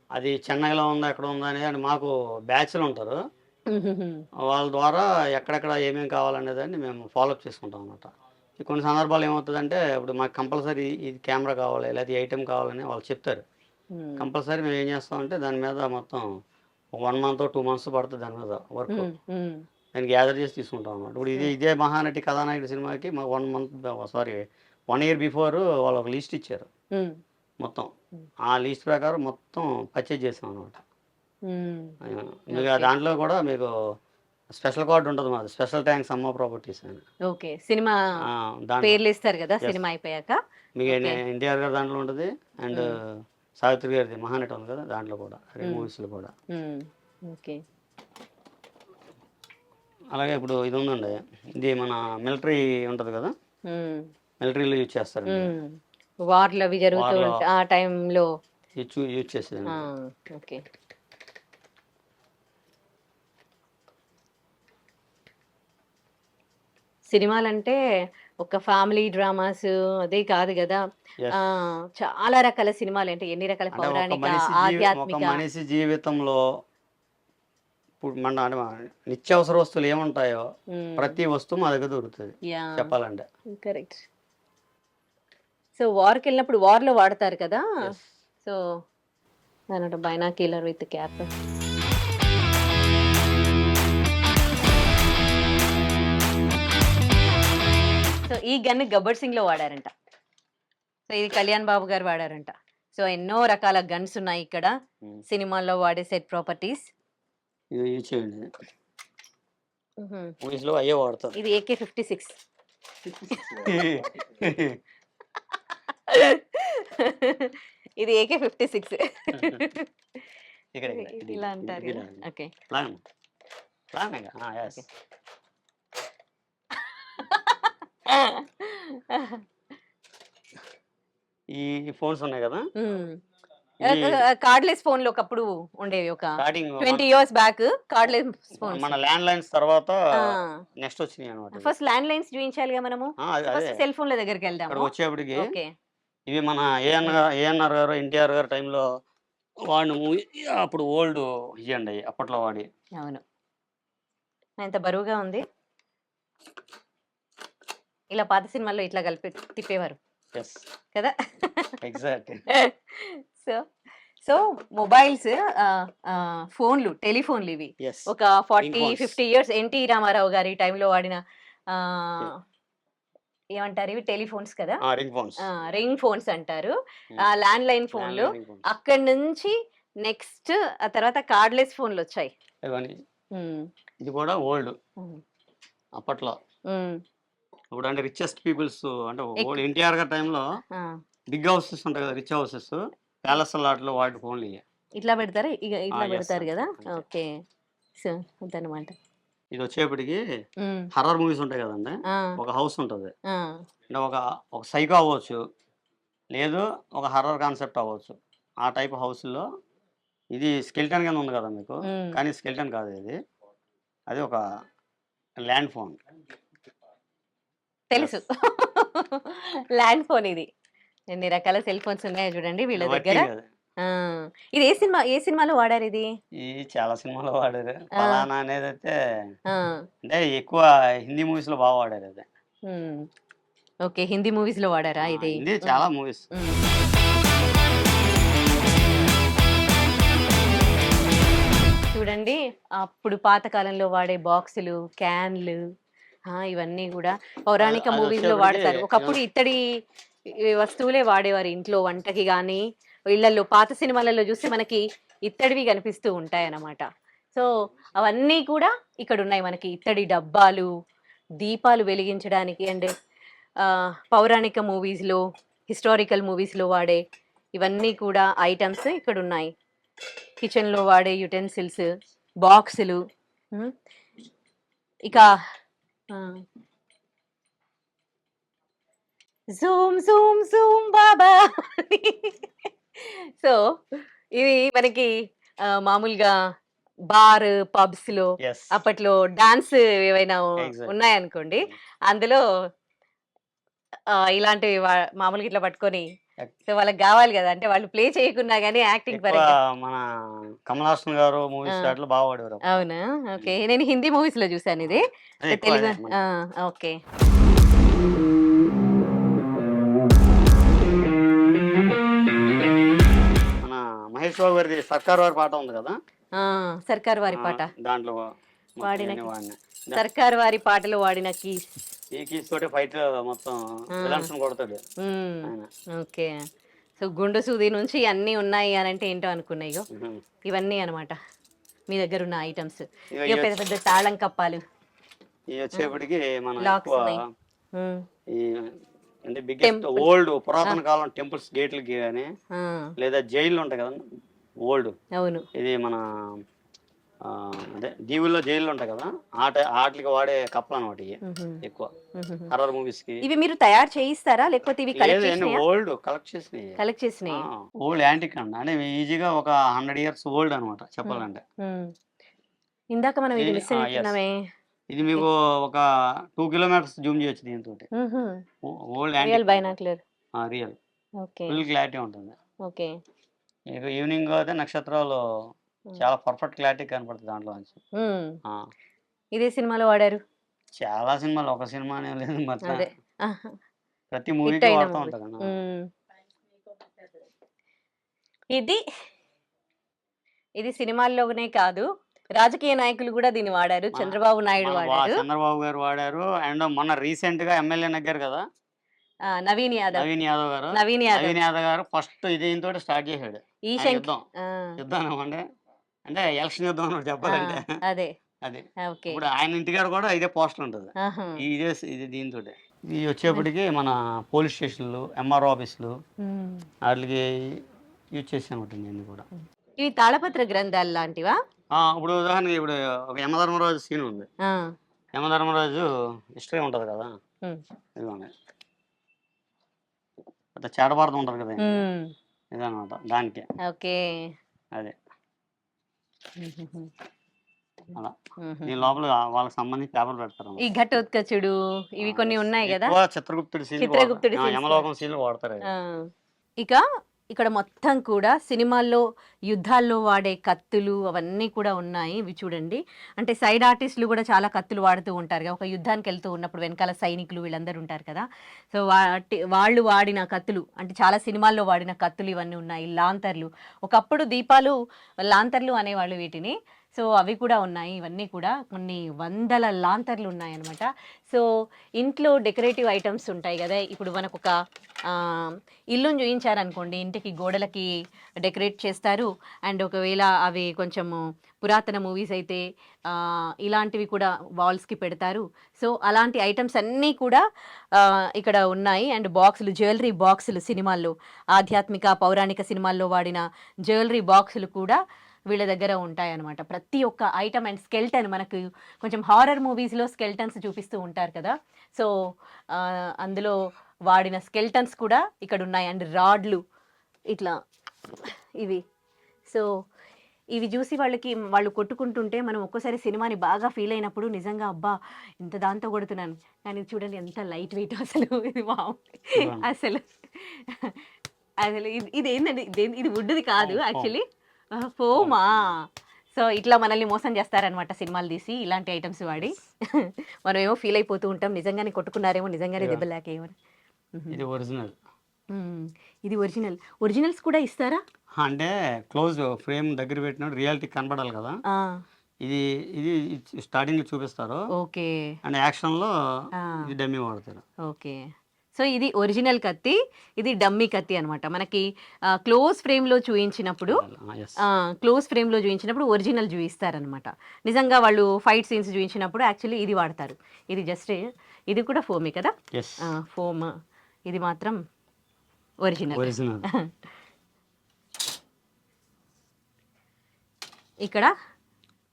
అది చెన్నైలో ఉందా ఎక్కడ ఉందా అనేది అంటే మాకు బ్యాచ్లు ఉంటారు. వాళ్ళ ద్వారా ఎక్కడెక్కడ ఏమేమి కావాలనేదాన్ని మేము ఫాలోఅప్ చేసుకుంటాం అనమాట. కొన్ని సందర్భాలు ఏమవుతుందంటే ఇప్పుడు మాకు కంపల్సరీ ఇది కెమెరా కావాలి లేదా ఈ ఐటెం కావాలని వాళ్ళు చెప్తారు. కంపల్సరీ మేము ఏం చేస్తామంటే దాని మీద మొత్తం 1 month 2 months పడుతుంది దాని మీద వర్క్. నేను గ్యాదర్ చేసి తీసుకుంటాం అన్నమాట. ఇప్పుడు ఇదే మహానటి కథానాయకుడి సినిమాకి మాకు 1 year బిఫోర్ వాళ్ళు ఒక లిస్ట్ ఇచ్చారు మొత్తం. ఆ లిస్ట్ ప్రకారం మొత్తం పర్చేజ్ చేసాం అనమాట. మీకు దాంట్లో కూడా మీకు స్పెషల్ కార్డు ఉంటుంది మాది, స్పెషల్ థ్యాంక్స్ అమ్మ ప్రాపర్టీస్ అని. ఓకే, సినిమా పేర్లు ఇస్తారు కదా సినిమా అయిపోయాక. మీకు ఎన్టీఆర్ గారు దాంట్లో ఉంటుంది అండ్ సావిత్రి గారిది మహానటి ఉంది కదా దాంట్లో కూడా, మూవీస్లో కూడా. ఓకే, అలాగే ఇప్పుడు ఇది ఉందండి, ఇది మన మిలిటరీ ఉంటుంది కదా, మిలిటరీలో యూజ్ చేస్తారు. వార్లు అవి జరుగుతూ ఆ టైంలో యూజ్ చేసేది. ఓకే, సినిమాలంటే ఒక ఫ్యామిలీ డ్రామాస్ అదే కాదు కదా, చాలా రకాల సినిమాలు. అంటే ఎన్ని రకాల పౌరాణిక, ఆధ్యాత్మిక. మనిషి జీవితంలో మన నిత్యావసర వస్తువులు ఏముంటాయో ప్రతి వస్తువు మా దగ్గర దొరుకుతుంది చెప్పాలంటే. కరెక్ట్. సో వార్కి వెళ్ళినప్పుడు వార్లో వాడతారు కదా, సో దాని బైనాక్యులర్ విత్ క్యాప్. సో ఈ గన్ గబ్బర్ సింగ్ లో వాడారంట. సో ఇది కళ్యాణ్ బాబు గారు వాడారంట. సో ఎన్నో రకాల గన్స్ ఉన్నాయి ఇక్కడ సినిమాల్లో వాడే సెట్ ప్రాపర్టీస్. అయ్యే వాడతారు. ఇది AK-56. ఇది AK-56 ఇలా అంటారు. ఓకే, ఈ ఫోన్స్ ఉన్నాయి కదా, కార్డ్లెస్ ఫోన్ లో ఒకప్పుడు ఉండేవి, ఒక 20 years బ్యాక్ కార్డ్లెస్ ఫోన్. మన ల్యాండ్ లైన్స్ తర్వాత నెక్స్ట్ వచ్చినాయి అన్నమాట. ఫస్ట్ ల్యాండ్ లైన్స్ చూపించాలిగా మనము, సెల్ ఫోన్ల దగ్గరికి వెళ్దాం. వచ్చేప్పటికి ఇవి మన ఏఎన్ఆర్ గారు, ఎన్టీఆర్ గారు టైంలో వాడిన మూవీ, అప్పుడు ఓల్డ్ ఇవ్వండి అప్పట్లో వాడి. అవును, ఎంత బరువుగా ఉంది. ఇలా పాత సినిమాల్లో ఇట్లా కలిపి తిప్పేవారు కదా. ఎగ్జాక్ట్. సో మొబైల్స్, ఫోన్లు, టెలిఫోన్లు ఇవి ఒక 40-50 years ఎన్టీ రామారావు గారి టైంలో వాడిన ఏమంటారు ఇవి, టెలిఫోన్స్ కదా, రింగ్ ఫోన్స్ అంటారు, ల్యాండ్ లైన్ ఫోన్లు. అక్కడి నుంచి నెక్స్ట్ ఆ తర్వాత కార్డ్లెస్ ఫోన్లు వచ్చాయి. ఇది కూడా ఓల్డ్ అప్పట్లో. ఇప్పుడు అంటే రిచెస్ట్ పీపుల్స్ అంటే ఓల్డ్ ఎన్టీఆర్ గారి టైంలో బిగ్ హౌసెస్ ఉంటాయి కదా, రిచ్ హౌసెస్, ప్యాలెస్ లాట్లో వాటి ఫోన్లు ఇట్లా పెడతారు, ఇట్లా పెడతారు కదా. ఓకే, సో అదనమాట. ఇది వచ్చేప్పటికి హర్రర్ మూవీస్ ఉంటాయి కదండి, ఒక హౌస్ ఉంటుంది అంటే ఒక సైకో అవ్వచ్చు, లేదు ఒక హర్రర్ కాన్సెప్ట్ అవ్వచ్చు. ఆ టైప్ హౌస్లో ఇది స్కెల్టన్ కింద ఉంది కదా మీకు, కానీ స్కెల్టన్ కాదు ఇది, అది ఒక ల్యాండ్ ఫోన్. తెలుసు, ల్యాండ్ ఫోన్. ఇది ఎన్ని రకాల సెల్ ఫోన్స్ ఉన్నాయో చూడండి వీళ్ళ దగ్గర. ఇది ఏ సినిమాలో వాడారు? ఇది చాలా సినిమాలో వాడారు. ఫలానా అనేది అయితే అంటే ఎక్కువ హిందీ మూవీస్ లో బాగా వాడారు అది. ఓకే, హిందీ మూవీస్ లో వాడారా? ఇది చాలా మూవీస్. చూడండి, అప్పుడు పాతకాలంలో వాడే బాక్సులు, క్యాన్లు, ఇవన్నీ కూడా పౌరాణిక మూవీస్ లో వాడతారు. ఒకప్పుడు ఇత్తడి వస్తువులే వాడేవారు ఇంట్లో వంటకి కానీ, ఇళ్లలో పాత సినిమాలలో చూస్తే మనకి ఇత్తడివి కనిపిస్తూ ఉంటాయి అన్నమాట. సో అవన్నీ కూడా ఇక్కడ ఉన్నాయి మనకి. ఇత్తడి డబ్బాలు, దీపాలు వెలిగించడానికి, అండ్ పౌరాణిక మూవీస్లో, హిస్టారికల్ మూవీస్లో వాడే ఇవన్నీ కూడా ఐటమ్స్ ఇక్కడ ఉన్నాయి. కిచెన్లో వాడే యుటెన్సిల్స్, బాక్సులు, ఇక జూమ్ జూమ్ జూమ్ బాబా. సో ఇవి మనకి మామూలుగా బార్ పబ్స్ లో ఎస్ అప్పట్లో డాన్స్ ఏవైనా Exactly. ఉన్నాయనుకోండి, అందులో ఇలాంటివి మామూలుగా ఇట్లా పట్టుకొని, సో వాళ్ళకి కావాలి కదా, అంటే వాళ్ళు ప్లే చేయకున్నా గానీ యాక్టింగ్ ఎక్కువ పరంగా. మన కమల్ హాసన్ గారు మూవీస్ ఆ. దాంట్లో బాగా వాడేవారు అప్పుడు. అవునా? ఓకే, నేను హిందీ మూవీస్ లో చూసాను ఇది. అదే ఎక్కువ తెలుగు అదే మన- ఓకే. మన మహేష్ బాబు గారిది సర్కార్ వారి పాట ఉంది కదా, సర్కార్ వారి పాట దాంట్లో వాడిన మొత్తం వాడిన సర్కార్ వారి పాటలో వాడిన కీస్. ఈ కీస్ తోటి ఫైట్ మొత్తం విలన్స్ కొడతాడు ఆయన. ఓకే. సో గుండు సూది నుంచి అన్నీ ఉన్నాయి అని అంటే ఏంటో అనుకున్నాయి. ఇగో ఇవన్నీ అనమాట మీ దగ్గర ఉన్న ఐటమ్స్. ఇక పెద్ద పెద్ద తాళం కప్పాలు, ఇవి వచ్చేప్పటికి మనం లాక్స్ ఎక్కువ ఉన్నాయి. ఈ అంటే బిగ్గెస్ట్ ఓల్డ్ పురాతన కాలం టెంపుల్స్ గేట్లకి కానీ లేదా జైళ్ళు ఉంటాయి కదా ఓల్డ్, అవును. ఇది మన అదే దీవుల్లో జైళ్ళు ఉంటాయి కదా వాటికి వాడే కప్పలు అనమాట ఇవి ఎక్కువ హర్రర్ మూవీస్ కి. ఇవి మీరు తయారు చేయిస్తారా లేకపోతే ఇవి కలెక్ట్ ఓల్డ్ కలెక్ట్ చేసినాయి, కలెక్ట్ చేసినాయి? ఓల్డ్ యాంటిక్ అండి, అంటే ఈజీగా ఒక 100 years ఓల్డ్ అనమాట చెప్పాలంటే. ఇందాక మనం ఇది మిస్ అవుతున్నామే. ఇది మీకు ఒక 2 kilometers జూమ్ చేయొచ్చు దీంతో. Old real antique binocular. Real okay. Full clarity ఉంటుంది. ఓకే. మీకు ఈవినింగ్ అయితే నక్షత్రాలు చాలా పర్ఫెక్ట్ క్లారిటీ కనపడుతుంది దాంట్లో నుంచి. ఇదే సినిమాలో వాడారు చాలా సినిమాలు, ఒక సినిమా అనే లేదు మరి, అదే ప్రతి మూవీకి వాడుతూ ఉంటారు కదా. ఇది ఇది సినిమాల్లోనే కాదు, రాజకీయ నాయకులు కూడా దీన్ని వాడారు. చంద్రబాబు నాయుడు వాడారు, చంద్రబాబు గారు వాడారు, అండ్ మొన్న రీసెంట్ గా ఎమ్మెల్యే నగ్గారు కదా నవీన్ యాదవ్ నవీన్ యాదవ్ గారు ఫస్ట్ దీంతో స్టార్ట్ చేశాడు ఈ యుద్ధం అంటే ఎలక్షన్ యుద్ధం అన్నమాట చెప్పాలంటే. అదే అది ఓకే. ఇప్పుడు ఆయన ఇంటికాడ కూడా ఇదే పోస్టర్ ఉంటుంది, ఇది దీంతో. ఇది వచ్చేప్పటికి మన పోలీస్ స్టేషన్లు, ఎంఆర్ఓ ఆఫీసులు వాటికి యూజ్ చేసి అనమాట నేను కూడా. ఇవి తాళపత్ర గ్రంథాలు లాంటివా? ఇప్పుడు ఉదాహరణకి ఇప్పుడు ఒక యమధర్మరాజు సీన్ ఉంది, యమధర్మరాజు హిస్టరీ ఉంటది కదా, ఇదిగోండి చేడబారదం ఉంటారు కదా ఇదనమాట దానికి. ఓకే. అదే అలా దీని లోపల వాళ్ళకి సంబంధించి పేపర్ పెడతారు. ఈ ఘటోత్కచుడు ఇవి కొన్ని ఉన్నాయి కదా, చిత్రగుప్తుడి యమలోకం సీన్లు వాడతారు. ఇక ఇక్కడ మొత్తం కూడా సినిమాల్లో యుద్ధాల్లో వాడే కత్తులు అవన్నీ కూడా ఉన్నాయి. ఇవి చూడండి, అంటే సైడ్ ఆర్టిస్టులు కూడా చాలా కత్తులు వాడుతూ ఉంటారు కదా, ఒక యుద్ధానికి వెళ్తూ ఉన్నప్పుడు వెనకాల సైనికులు వీళ్ళందరూ ఉంటారు కదా, సో వాళ్ళు వాడిన కత్తులు, అంటే చాలా సినిమాల్లో వాడిన కత్తులు ఇవన్నీ ఉన్నాయి. లాంతర్లు, ఒకప్పుడు దీపాలు లాంతర్లు అనేవాళ్ళు వీటిని, సో అవి కూడా ఉన్నాయి. ఇవన్నీ కూడా కొన్ని వందల లాంతర్లు ఉన్నాయన్నమాట. సో ఇంట్లో డెకరేటివ్ ఐటమ్స్ ఉంటాయి కదా, ఇప్పుడు మనకు ఒక ఇల్లును చూయించారనుకోండి, ఇంటికి గోడలకి డెకరేట్ చేస్తారు, అండ్ ఒకవేళ అవి కొంచెము పురాతన మూవీస్ అయితే ఇలాంటివి కూడా వాల్స్కి పెడతారు. సో అలాంటి ఐటమ్స్ అన్నీ కూడా ఇక్కడ ఉన్నాయి. అండ్ బాక్సులు, జ్యువెలరీ బాక్సులు, సినిమాల్లో ఆధ్యాత్మిక పౌరాణిక సినిమాల్లో వాడిన జ్యువెలరీ బాక్సులు కూడా వీళ్ళ దగ్గర ఉంటాయి అన్నమాట. ప్రతి ఒక్క ఐటమ్ అండ్ స్కెల్టన్, మనకు కొంచెం హారర్ మూవీస్లో స్కెల్టన్స్ చూపిస్తూ ఉంటారు కదా, సో అందులో వాడిన స్కెల్టన్స్ కూడా ఇక్కడ ఉన్నాయి. అండ్ రాడ్లు ఇట్లా ఇవి, సో ఇవి చూసి వాళ్ళు కొట్టుకుంటుంటే మనం ఒక్కోసారి సినిమాని బాగా ఫీల్ అయినప్పుడు నిజంగా అబ్బా ఇంత దాంతో కొడుతున్నాను, కానీ చూడండి ఎంత లైట్ వెయిట్ అసలు, ఇది అసలు ఇది ఏంటండి, ఇది వుడ్ది కాదు యాక్చువల్లీ, ఫోమా. సో ఇట్లా మనల్ని మోసం చేస్తారనమాట సినిమాలు తీసి ఇలాంటి ఐటమ్స్ వాడి. మనం ఏమో ఫీల్ అయిపోతూ ఉంటాం, నిజంగానే కొట్టుకున్నారేమో, నిజంగానే దెబ్బలాకేమో. ఇది ఒరిజినల్, ఇది ఒరిజినల్స్ కూడా ఇస్తారా? అంటే క్లోజ్ ఫ్రేమ్ దగ్గర పెట్టినప్పుడు రియాలిటీ కనబడాలి కదా, ఇది ఇది స్టార్టింగ్ లో చూపిస్తారు. ఓకే. అండ్ యాక్షన్ లో ఇది డమ్మీ వాడతారు. ఓకే. సో ఇది ఒరిజినల్ కత్తి, ఇది డమ్మీ కత్తి అనమాట. మనకి క్లోజ్ ఫ్రేమ్లో చూయించినప్పుడు ఒరిజినల్ చూయిస్తారనమాట. నిజంగా వాళ్ళు ఫైట్ సీన్స్ చూయించినప్పుడు యాక్చువల్లీ ఇది వాడతారు. ఇది జస్ట్, ఇది కూడా ఫోమే కదా, ఫోమ్, ఇది మాత్రం ఒరిజినల్. ఇక్కడ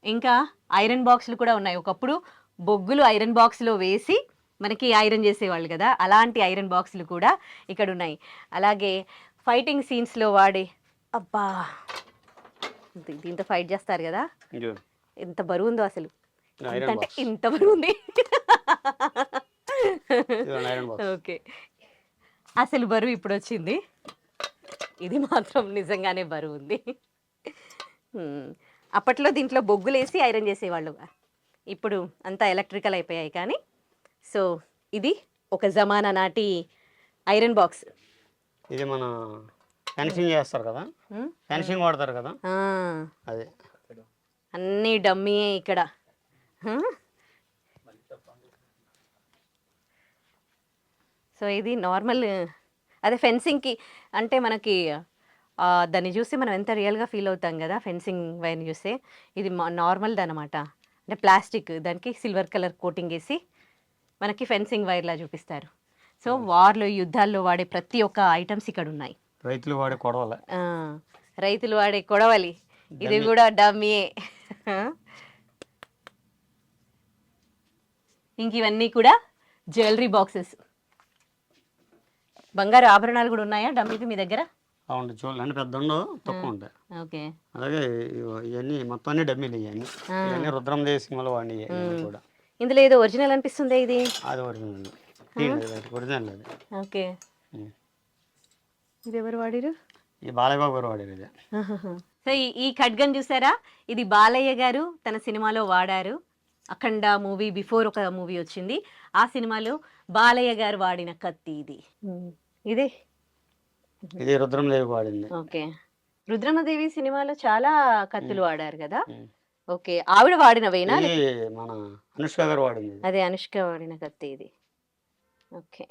ఇంకా ఐరన్ బాక్సులు కూడా ఉన్నాయి. ఒకప్పుడు బొగ్గులు ఐరన్ బాక్స్లో వేసి మనకి ఐరన్ చేసేవాళ్ళు కదా, అలాంటి ఐరన్ బాక్సులు కూడా ఇక్కడ ఉన్నాయి. అలాగే ఫైటింగ్ సీన్స్లో వాడే, అబ్బా దీంతో ఫైట్ చేస్తారు కదా, చూడు ఎంత బరువు ఉందో అసలు, ఐరన్ అంటే బాక్స్, ఇంత బరువు ఉంది. ఇదిగోండి ఐరన్ బాక్స్. ఓకే, అసలు బరువు ఇప్పుడు వచ్చింది, ఇది మాత్రం నిజంగానే బరువు ఉంది. అప్పట్లో దీంట్లో బొగ్గులేసి ఐరన్ చేసేవాళ్ళు, ఇప్పుడు అంతా ఎలక్ట్రికల్ అయిపోయాయి. కానీ సో ఇది ఒక జమానా నాటి ఐరన్ బాక్స్. ఇది మన ఫెన్సింగ్ చేస్తారు కదా, ఫెన్సింగ్ వాడతారు కదా, అదే అన్నీ డమ్మీయే ఇక్కడ. సో ఇది నార్మల్, అదే ఫెన్సింగ్కి అంటే మనకి దాన్ని చూసి మనం ఎంత రియల్గా ఫీల్ అవుతాం కదా, ఫెన్సింగ్ వైర్ని చూస్తే. ఇది నార్మల్ది అనమాట, అంటే ప్లాస్టిక్, దానికి సిల్వర్ కలర్ కోటింగ్ వేసి మనకి ఫెన్సింగ్ వైర్లా చూపిస్తారు. సో వార్లో, యుద్ధాల్లో వాడే ప్రతి ఒక్క ఐటమ్స్ ఇక్కడ ఉన్నాయి. రైతులు వాడే కొడవల, రైతులు వాడే కొడవలి, ఇది కూడా డమ్మీయే. ఇంక ఇవన్నీ కూడా జ్యువెలరీ బాక్సెస్. బంగారు ఆభరణాలు కూడా ఉన్నాయా డమ్మీకి మీ దగ్గర? అవును, చూడండి అంటే పెద్ద ఉండవు, తక్కువ ఉంటాయి. ఓకే, అలాగే ఇవన్నీ మొత్తం అన్ని డమ్మీలు, ఇవన్నీ రుద్రం దేవి సినిమాలో వాడిని కూడా. ఇందులో ఏదో ఒరిజినల్ అనిపిస్తుంది, ఇది అది ఒరిజినల్, ఒరిజినల్ అది. ఓకే, ఇది ఎవరు వాడిరు? ఈ బాలయ్య బాబు గారు వాడారు ఇది. సో ఈ ఖడ్గం చూసారా, ఇది బాలయ్య గారు తన సినిమాలో వాడారు. అఖండ మూవీ బిఫోర్ ఒక మూవీ వచ్చింది, ఆ సినిమాలో బాలయ్య గారు వాడిన కత్తి ఇది. ఇదే ఇది రుద్రందేవి వాడింది. ఓకే, రుద్రమదేవి సినిమాలో చాలా కత్తులు వాడారు కదా. ఓకే, ఆవిడ వాడినవేనా? మన అనుష్క గారు వాడింది. అదే అనుష్క వాడిన కత్తి ఇది. ఓకే,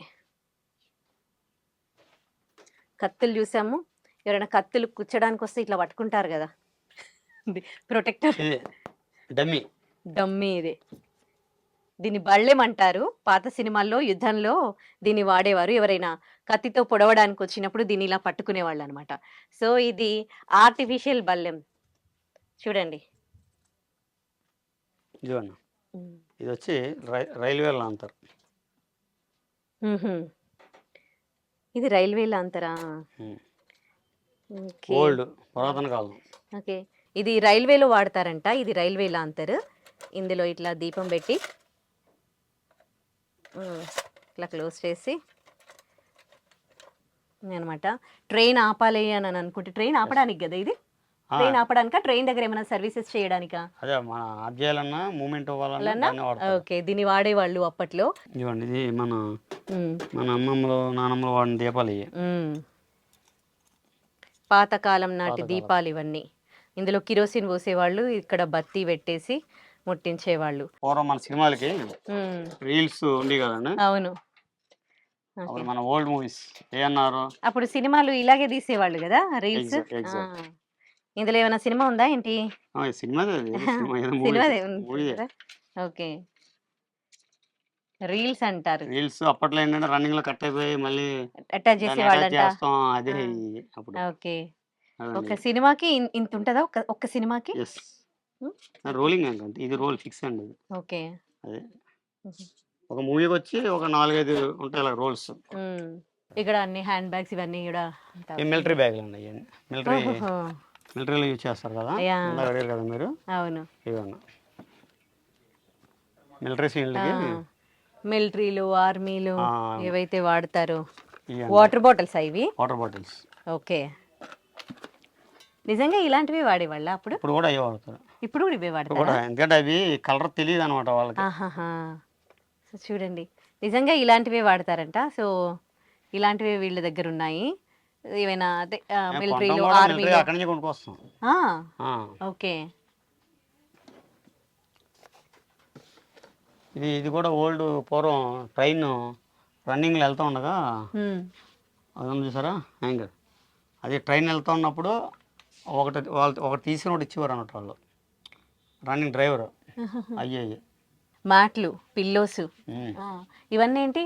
కత్తులు చూసాము. ఎవరైనా కత్తులు కుచ్చడానికి వస్తే ఇట్లా పట్టుకుంటారు కదా, ప్రొటెక్టర్. డమ్మీ, డమ్మీ ఇది. దీన్ని బళ్ళెం అంటారు. పాత సినిమాల్లో యుద్ధంలో దీన్ని వాడేవారు. ఎవరైనా కత్తితో పొడవడానికి వచ్చినప్పుడు దీన్ని ఇలా పట్టుకునేవాళ్ళు అనమాట. సో ఇది ఆర్టిఫిషియల్ బళ్ళెం చూడండి. ఇది వచ్చి రైల్వేలో అంటారు. ఇది రైల్వేలో అంటారా? ఓల్డ్ పురాతన కాలం. ఓకే, ఇది రైల్వేలో వాడతారంట. ఇది రైల్వేలో అంటారు. ఇందులో ఇట్లా దీపం పెట్టి ఇట్లా క్లోజ్ చేసి అనమాట. ట్రైన్ ఆపాలి అని అనుకుంటే, ట్రైన్ ఆపడానికి కదా ఇది? ట్రైన్ ఆపడానికా, ట్రైన్ దగ్గర ఏమైనా సర్వీసెస్ చేయడానికా? అదే మన ఆఫ్ చేయాలన్నా, మూమెంట్ అవ్వాలన్నా. ఓకే, దీన్ని వాడేవాళ్ళు అప్పట్లో. ఇవ్వండి, ఇది మన అమ్మమ్మలు నానమ్మలు వాడిన దీపాలు ఇవి. పాతకాలం నాటి దీపాలు ఇవన్నీ. ఇందులో కిరోసిన్ పోసేవాళ్ళు, ఇక్కడ బత్తి పెట్టేసి ముట్టించేవాళ్ళు. పూర్వం మన సినిమాలకి రీల్స్ ఉండి కదండి. అవును, మన ఓల్డ్ మూవీస్ ఏమన్నారు, అప్పుడు సినిమాలు ఇలాగే తీసేవాళ్ళు కదా రీల్స్. ఇందులో ఏమైనా సినిమా ఉందా ఏంటి? ఓకే, రీల్స్ అంటారు. రీల్స్ అప్పట్లో ఏంటంటే రన్నింగ్ లో కట్ అయిపోయి మళ్ళీ అటాచ్ చేసేవాళ్ళంట. అదే అప్పుడు. ఓకే, ఒక సినిమాకి ఇంత ఉంటుందా? ఒక్క సినిమాకి రోలింగ్ అంటే ఇది రోల్ ఫిక్స్ అండి. ఓకే, అదే ఒక మూవీకి వచ్చి ఒక 4-5 ఉంటాయి అలా రోల్స్. ఇక్కడ అన్ని హ్యాండ్ బ్యాగ్స్ ఇవన్నీ కూడా మిలిటరీ బ్యాగులు అండి. మిలిటరీలో యూజ్ చేస్తారు కదా, అడిగారు కదా మీరు. అవును, ఇవన్నీ మిలిటరీ సీన్లకి, మిలిటరీలు ఆర్మీలు ఏవైతే వాడతారో. వాటర్ బాటిల్స్ ఇవి? Water bottles. ఓకే, నిజంగా ఇలాంటివి వాడేవాళ్ళ అప్పుడు? ఇప్పుడు కూడా అవి వాడతారు. ఇప్పుడు కూడా ఇవే వాడతారు, ఎందుకంటే అవి కలర్ తెలియదు అనమాట వాళ్ళకి. సో చూడండి, నిజంగా ఇలాంటివే వాడతారంట. సో ఇలాంటివి వీళ్ళ దగ్గర ఉన్నాయి. ఏమైనా అదే మిలిటరీలో ఆర్మీలో అక్కడి నుంచి కొనుక్కొస్తాం. ఓకే, ఇది కూడా ఓల్డ్ పూర్వం ట్రైన్ రన్నింగ్లో వెళ్తూ ఉండగా అది చూసారా హ్యాంగర్, అది ట్రైన్ వెళ్తూ ఉన్నప్పుడు ఒకటి తీసుకుని ఒకటి ఇచ్చేవారు అన్నట్టు వాళ్ళు, రన్నింగ్ డ్రైవర్. అయ్యే మ్యాట్లు, పిల్లోస్, ఇవన్నీ ఏంటి?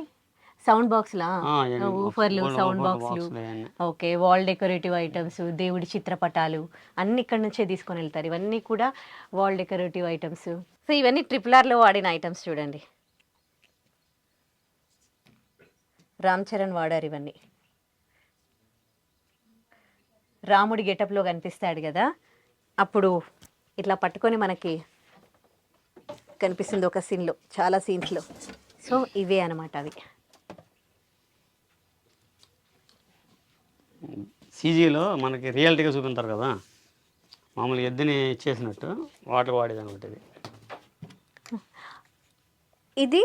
సౌండ్ బాక్స్లా? ఊఫర్లు, సౌండ్ బాక్స్లు. ఓకే, వాల్ డెకరేటివ్ ఐటమ్స్, దేవుడి చిత్రపటాలు అన్ని ఇక్కడ నుంచే తీసుకొని వెళ్తారు. ఇవన్నీ కూడా వాల్ డెకరేటివ్ ఐటమ్స్. సో ఇవన్నీ RRRలో వాడిన ఐటమ్స్ చూడండి. రామ్ చరణ్ వాడారు ఇవన్నీ. రాముడి గెటప్లో కనిపిస్తాడు కదా, అప్పుడు ఇట్లా పట్టుకొని మనకి కనిపిస్తుంది ఒక సీన్లో, చాలా సీన్స్లో. సో ఇవే అనమాట అవి. సీజీలో మనకి రియాలిటీగా చూపించారు కదా, మామూలు ఎద్దుని ఇచ్చేసినట్టు వాటర్ వాడేది అనమాట ఇది. ఇది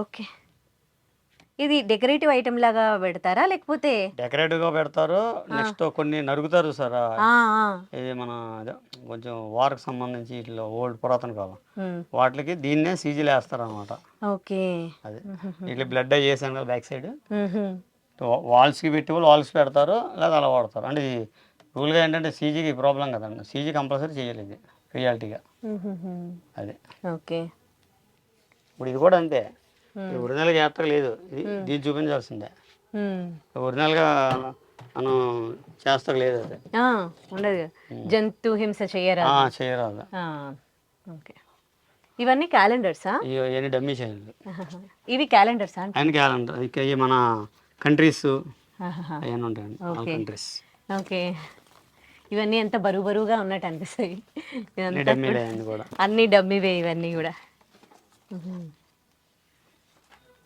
ఓకే, ఇది డెకరేటివ్ ఐటమ్ లాగా పెడతారా లేకపోతే? డెకరేటివ్గా పెడతారు. నెక్స్ట్ కొన్ని నరుగుతారు సార్. ఆ, ఆ. ఇది మన అదే కొంచెం వార్కి సంబంధించి ఇట్లా ఓల్డ్ పురాతన కాలం మ్మ్. వాటికి దీన్నే సీజీలు వేస్తారు అనమాట. ఓకే. అదే ఇట్లా బ్లడ్ అయి చేసాను కదా బ్యాక్ సైడ్, మ్మ్హ్మ్. వాల్స్కి పెట్టి వాళ్ళు వాల్స్కి పెడతారు, లేదా అలా వాడతారు. అంటే ఇది రూల్గా ఏంటంటే సీజీకి ప్రాబ్లం కదండి, సీజీ కంపల్సరీ చేయాలి ఇది రియాలిటీగా. మ్మ్హ్మ్. అదే ఓకే. ఇప్పుడు ఇది కూడా అంతే, ఇది ఒరిజినల్గా చేస్తారు లేదు, ఇది దీన్ని చూపించాల్సిందే. మ్మ్. ఒరిజినల్గా మనం చేస్తారు లేదు అది ఆ, ఉండదు. జంతు హింస చేయరా? చేయరాదు. ఓకే. ఇవన్నీ క్యాలెండర్సా? ఇవన్నీ డమ్మీ చేయాలి. ఇవి క్యాలెండర్సా? అండ్ క్యాలెండర్ ఇక ఇవి మన కంట్రీస్ ఆహాహా. అవన్నీ ఉంటాయండి, ఆల్ ఓకే. కంట్రీస్. ఓకే. ఇవన్నీ ఎంత బరువుగా ఉన్నట్టు అనిపిస్తాయి. ఇదంతా డమ్మీలే అన్నీ కూడా. అన్ని డమ్మివే ఇవన్నీ కూడా.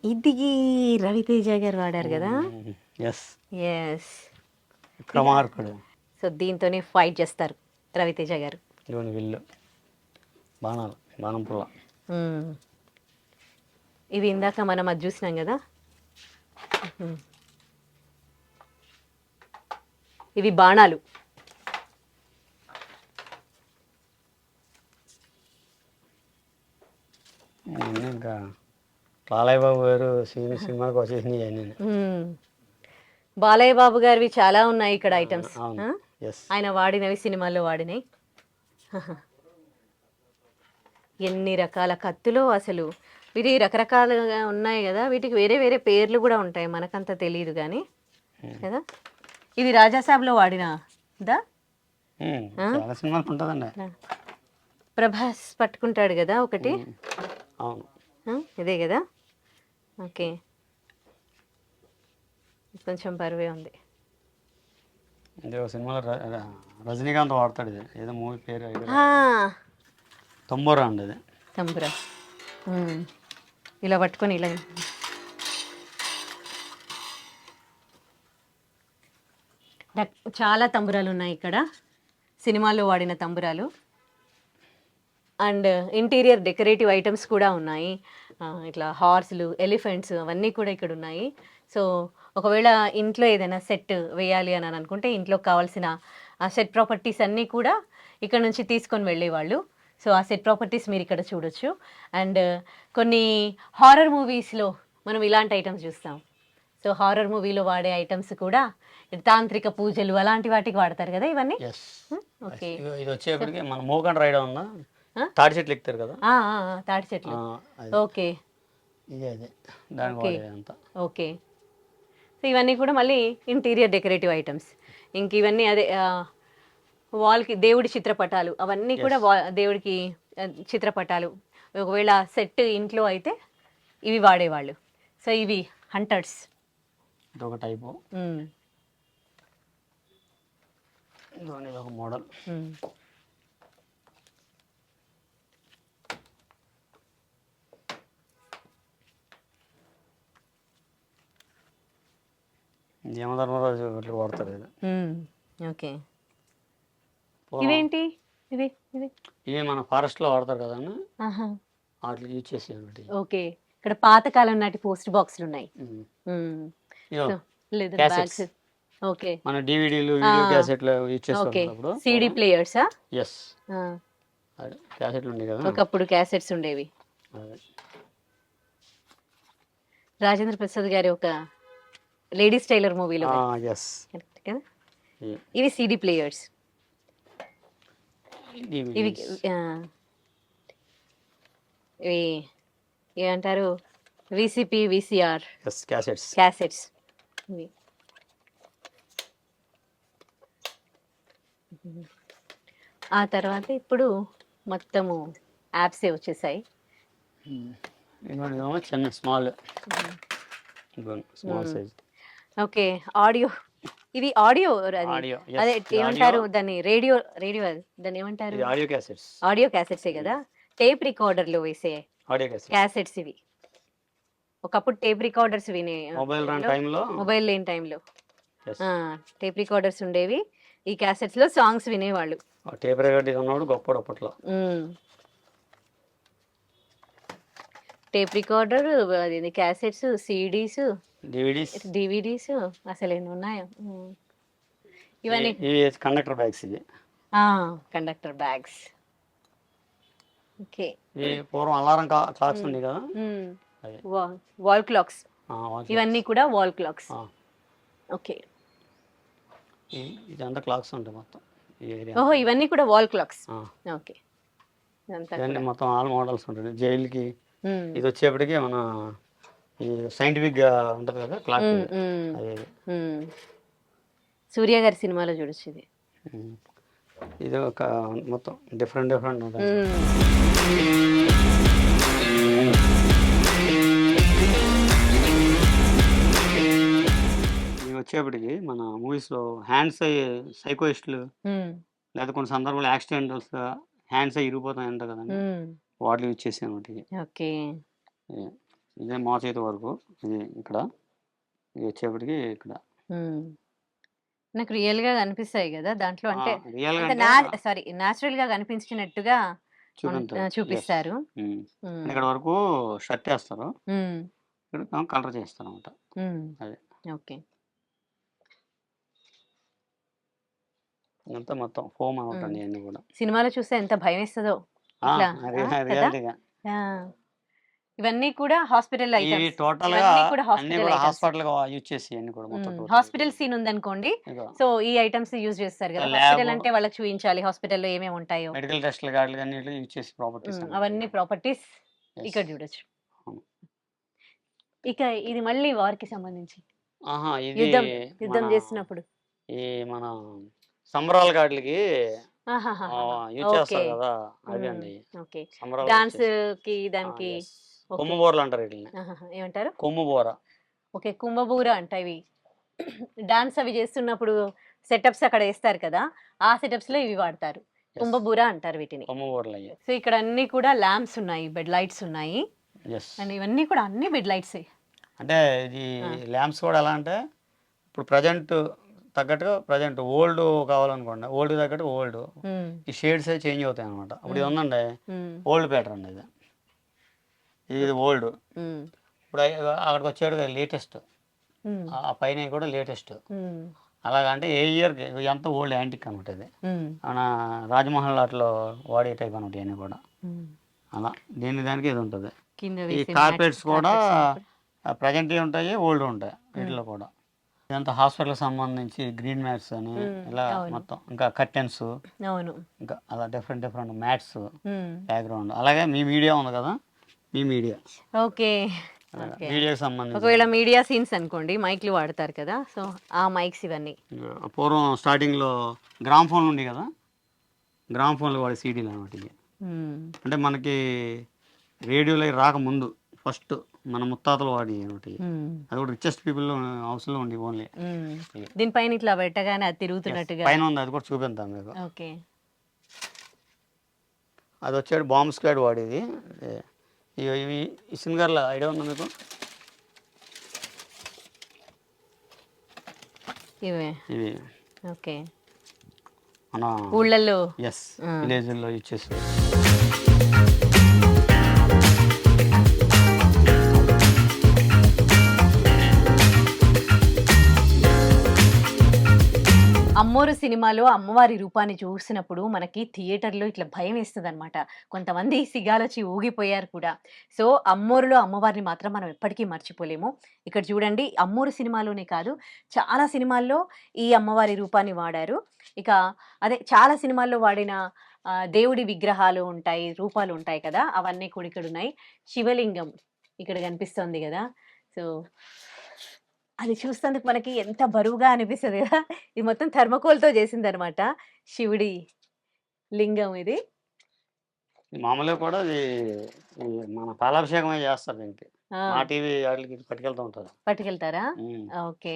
ఇది రవితేజ గారు వాడారు కదా. Yes, yes. విక్రమార్కుడు. సో దీంతోనే ఫైట్ చేస్తారు రవితేజ గారు. ఇవన్నీ విల్లు, బాణాలు, బాణం పుల్ల. మ్మ్. ఇవి ఇందాక మనం అది చూసినాం కదా. ఇవి బాణాలు. ఇవన్నీ ఇంకా బాలయ్య బాబు గారు సినిమాకి వచ్చేసినాయి అన్నీ. బాలయ్య బాబు గారివి చాలా ఉన్నాయి ఇక్కడ ఐటమ్స్. అవును. ఎస్. ఆయన వాడినవి సినిమాల్లో వాడినాయి. ఎన్ని రకాల కత్తులు అసలు. వీటి రకరకాలుగా ఉన్నాయి కదా, వీటికి వేరే వేరే పేర్లు కూడా ఉంటాయి, మనకంత తెలియదు కానీ కదా. ఇది రాజాసాబ్లో వాడిన దా చాలా సినిమాలు ఉంటుందండి. ప్రభాస్ పట్టుకుంటాడు కదా ఒకటి. అవును. ఇదే కదా. ఓకే. కొంచెం బరువే ఉంది. ఇది ఒక సినిమాలో రజనీకాంత్ వాడతాడు, ఇది ఏదో మూవీ పేరు తొంబూరా అండి. ఇది తంబురా. ఇలా పట్టుకొని ఇలా. చాలా తంబురాలు ఉన్నాయి ఇక్కడ, సినిమాల్లో వాడిన తంబురాలు. అండ్ ఇంటీరియర్ డెకరేటివ్ ఐటమ్స్ కూడా ఉన్నాయి. ఇట్లా హార్స్లు, ఎలిఫెంట్స్ అవన్నీ కూడా ఇక్కడ ఉన్నాయి. సో ఒకవేళ ఇంట్లో ఏదైనా సెట్ వేయాలి అని అనుకుంటే ఇంట్లోకి కావాల్సిన ఆ సెట్ ప్రాపర్టీస్ అన్నీ కూడా ఇక్కడ నుంచి తీసుకొని వెళ్ళేవాళ్ళు. సో ఆ సెట్ ప్రాపర్టీస్ మీరు ఇక్కడ చూడొచ్చు. అండ్ కొన్ని హారర్ మూవీస్లో మనం ఇలాంటి ఐటమ్స్ చూస్తాం. సో హారర్ మూవీలో వాడే ఐటమ్స్ కూడా తాంత్రిక పూజలు అలాంటి వాటికి వాడతారు కదా ఇవన్నీ. ఓకే. ఇది వచ్చేప్పటికి మన మోకండ్ రైడ్ ఉందా, తాడి చెట్లు ఎక్కుతారు కదా, తాటి చెట్లు. ఓకే. ఇదే అదే దానికి వాడేదంతా. ఓకే. సో ఇవన్నీ కూడా మళ్ళీ ఇంటీరియర్ డెకరేటివ్ ఐటమ్స్. ఇంక ఇవన్నీ అదే వాల్కి దేవుడి చిత్రపటాలు, అవన్నీ కూడా దేవుడికి చిత్రపటాలు. ఒకవేళ సెట్ ఇంట్లో అయితే ఇవి వాడేవాళ్ళు. సో ఇవి హంటర్స్. ఇది ఒక టైపు, ఇది ఒక మోడల్. యమధర్మరాజు ఇట్లా వాడతారు ఇది. ఓకే. ఇవేంటి? ఇవి ఇవి ఇవి మన ఫారెస్ట్లో వాడతారు కదండి, వాటికి యూజ్ చేసేది. ఓకే. ఇక్కడ పాతకాలం నాటి పోస్ట్ బాక్సులు ఉన్నాయి. ఓకే. మన డివిడీలు, వీడియో క్యాసెట్లు యూజ్ చేస్తారు. సిడి ప్లేయర్సా? ఎస్, క్యాసెట్లు ఉండేవి కదా ఒకప్పుడు, క్యాసెట్స్ ఉండేవి. రాజేంద్ర ప్రసాద్ గారి ఒక లేడీస్ టైలర్ మూవీలో. ఇవి సిడి ప్లేయర్స్. ఇవి ఇవి ఏమంటారు, విసిపి, విసిఆర్ క్యాసెట్స్. ఇవి ఆ తర్వాత ఇప్పుడు మొత్తము యాప్సే వచ్చేసాయి. చిన్న small small size okay. Audio ఇది ఆడియో అది ఆడియో. అదే ఏమంటారు దాన్ని? రేడియో రేడియో దాన్ని ఏమంటారు? ఇది ఆడియో క్యాసెట్స్. ఆడియో క్యాసెట్సే కదా! టేప్ రికార్డర్‌లో వేసే ఆడియో క్యాసెట్స్. క్యాసెట్స్ ఇవి. ఒకప్పుడు టేప్ రికార్డర్స్ వినే మొబైల్ రాని టైంలో. మొబైల్ లేని టైంలో టేప్ రికార్డర్స్ ఉండేవి. ఈ క్యాసెట్స్‌లో సాంగ్స్ వినేవాళ్ళు. టేప్ రికార్డర్ ఉన్నవాడు గొప్పడు అప్పట్లో. టేప్ రికార్డర్, అది క్యాసెట్స్, సీడీస్, డివిడీస్ అసలు ఎన్ని ఉన్నాయో. ఇవన్నీ ఇవి కండక్టర్ బ్యాగ్స్. ఇది కండక్టర్ బ్యాగ్స్. ఓకే. ఈ పూర్వం అలారం క్లాక్స్ ఉన్నాయి కదా, వాల్ క్లాక్స్. ఇవన్నీ కూడా వాల్ క్లాక్స్. ఓకే. ఇదంతా క్లాక్స్ ఉంటాయి మొత్తం ఈ ఏరియా. ఓహో, ఇవన్నీ కూడా వాల్ క్లాక్స్. ఓకే. ఇవన్నీ మొత్తం ఆల్ మోడల్స్ ఉంటాయి. జైలుకి ఇది వచ్చేప్పటికి మన ఈ సైంటిఫిక్ గా ఉంటది కదా క్లాక్. అదే సూర్య గారి సినిమాలో చూడొచ్చు ఇది. ఇది ఒక మొత్తం డిఫరెంట్ ఉంటాయి. ఇవి వచ్చేప్పటికి మన మూవీస్ లో హ్యాండ్స్ అయ్యే సైకోయిస్టులు లేదా కొన్ని సందర్భాలు యాక్సిడెంటల్స్ గా హ్యాండ్స్ అయ్యి ఇరిగిపోతాయి అంట కదండి, వాటిని యూజ్ చేసే అనమాట. ఓకే. ఇదే మా చేతి వరకు. ఇది ఇక్కడ ఇది వచ్చేప్పటికి ఇక్కడ నాకు రియల్ గా కనిపిస్తాయి కదా దాంట్లో, అంటే రియల్ సారీ న్యాచురల్ గా కనిపించినట్టుగా చూపిస్తారు. ఇక్కడ వరకు షర్ట్ వేస్తారు, ఇక్కడ కలర్ చేస్తారు అనమాట. అదే ఓకే. అంతా మొత్తం ఫోమ్ అనమాట అండి అన్ని కూడా. సినిమాలో చూస్తే ఎంత భయం వేస్తుందో. రియాలిటీగా ఇవన్నీ కూడా హాస్పిటల్ ఐటమ్స్. టోటల్ గా అన్ని కూడా హాస్పిటల్ గా యూజ్ చేసి అన్ని కూడా మొత్తం హాస్పిటల్ సీన్ ఉందనుకోండి, సో ఈ ఐటమ్స్ యూజ్ చేస్తారు కదా. హాస్పిటల్ అంటే వాళ్ళకి చూపించాలి హాస్పిటల్లో ఏమేమి ఉంటాయో. మెడికల్ టెస్ట్లు గార్డులు అన్ని యూజ్ చేసి ప్రాపర్టీస్ అవన్నీ ప్రాపర్టీస్ ఇక్కడ చూడొచ్చు. ఇక ఇది మళ్ళీ వార్ కి సంబంధించి యుద్ధం చేసినప్పుడు ఈ మన సంబరాల గార్డులకి యూజ్ చేస్తారు కదా అవి అండి. ఓకే. డాన్స్ కి దానికి కొమ్ముబోరలు అంటారు వీటిని. ఏమంటారు? కొమ్ముబోర. ఓకే, కుంభబూర అంట. ఇవి డాన్స్ అవి చేస్తున్నప్పుడు సెటప్స్ అక్కడ వేస్తారు కదా, ఆ సెటప్స్ లో ఇవి వాడతారు. కుంభబూర అంటారు వీటిని. కొమ్ముబోరలు అయ్యాయి. సో ఇక్కడ అన్ని కూడా ల్యాంప్స్ ఉన్నాయి, బెడ్ లైట్స్ ఉన్నాయి. అండ్ ఇవన్నీ కూడా అన్ని బెడ్ లైట్స్. అంటే ఇది ల్యాంప్స్ కూడా ఎలా అంటే ఇప్పుడు ప్రజెంట్ తగ్గట్టుగా ప్రజెంట్ ఓల్డ్ కావాలనుకోండి, ఓల్డ్ తగ్గట్టు ఓల్డ్ ఈ షేడ్స్ అవి చేంజ్ అవుతాయి అనమాట. ఇప్పుడు ఇది ఉందండి ఓల్డ్ ప్యాటర్న్, ఇది ఓల్డ్. ఇప్పుడు అక్కడికి వచ్చాడు లేటెస్ట్, ఆ పైన కూడా లేటెస్ట్. అలాగంటే ఏ ఇయర్కి ఎంత ఓల్డ్ యాంటిక్ అనమాట. ఇది మన రాజమహల్ అట్లా వాడే టైప్ అనమాట ఇవన్నీ కూడా. అలా దానికి ఇది ఉంటుంది. ఈ కార్పెట్స్ కూడా ప్రజెంట్ ఉంటాయి, ఓల్డ్ ఉంటాయి వీటిలో కూడా. ఇదంతా హాస్పిటల్ సంబంధించి గ్రీన్ మ్యాట్స్ అని ఇలా మొత్తం, ఇంకా కర్టెన్స్, ఇంకా అలా డిఫరెంట్ మ్యాట్స్ బ్యాక్గ్రౌండ్. అలాగే మీ మీడియా ఉంది కదా, మీ మీడియా. ఓకే. మీడియాకి సంబంధించి ఒకవేళ మీడియా సీన్స్ అనుకోండి, మైక్లు వాడతారు కదా, సో ఆ మైక్స్ ఇవన్నీ. పూర్వం స్టార్టింగ్ లో గ్రామ్ ఫోన్లు ఉండి కదా, గ్రామ్ ఫోన్లు వాడే సీడీలు అనమాట ఇవి. అంటే మనకి రేడియోలో రాకముందు ఫస్ట్ మన ముత్తాతలు వాడి అనమాట. అది కూడా రిచెస్ట్ పీపుల్ హౌస్ లో ఉండి ఓన్లీ. దీనిపైన ఇట్లా పెట్టగానే అది తిరుగుతున్నట్టుగా పైన ఉంది, అది కూడా చూపిద్దాం మీకు. ఓకే. అది వచ్చాడు బాంబ్ స్క్వాడ్ వాడేది. ఇవి ఈ సింగర్ల ఐడియా ఉందా మీకు? ఇవి ఓకే. మన ఊళ్ళల్లో విలేజ్లో యూజ్ చేస్తారు. అమ్మోరు సినిమాలో అమ్మవారి రూపాన్ని చూసినప్పుడు మనకి థియేటర్లో ఇట్లా భయం వేస్తుంది అనమాట. కొంతమంది సిగాలొచ్చి ఊగిపోయారు కూడా. సో అమ్మోరులో అమ్మవారిని మాత్రం మనం ఎప్పటికీ మర్చిపోలేము. ఇక్కడ చూడండి, అమ్మోరు సినిమాలోనే కాదు చాలా సినిమాల్లో ఈ అమ్మవారి రూపాన్ని వాడారు. ఇక అదే చాలా సినిమాల్లో వాడిన దేవుడి విగ్రహాలు ఉంటాయి, రూపాలు ఉంటాయి కదా, అవన్నీ కూడా ఇక్కడ ఉన్నాయి. శివలింగం ఇక్కడ కనిపిస్తుంది కదా, సో అది చూస్తేందుకు మనకి ఎంత బరువుగా అనిపిస్తుంది కదా. ఇది మొత్తం థర్మకోల్తో చేసింది అనమాట శివుడి లింగం. ఇది మామూలుగా కూడా అది మన పాలాభిషేకం చేస్తారు దీనికి. మా టీవీ వాటికి పట్టుకెళ్తూ ఉంటారు. పట్టుకెళ్తారా? ఓకే.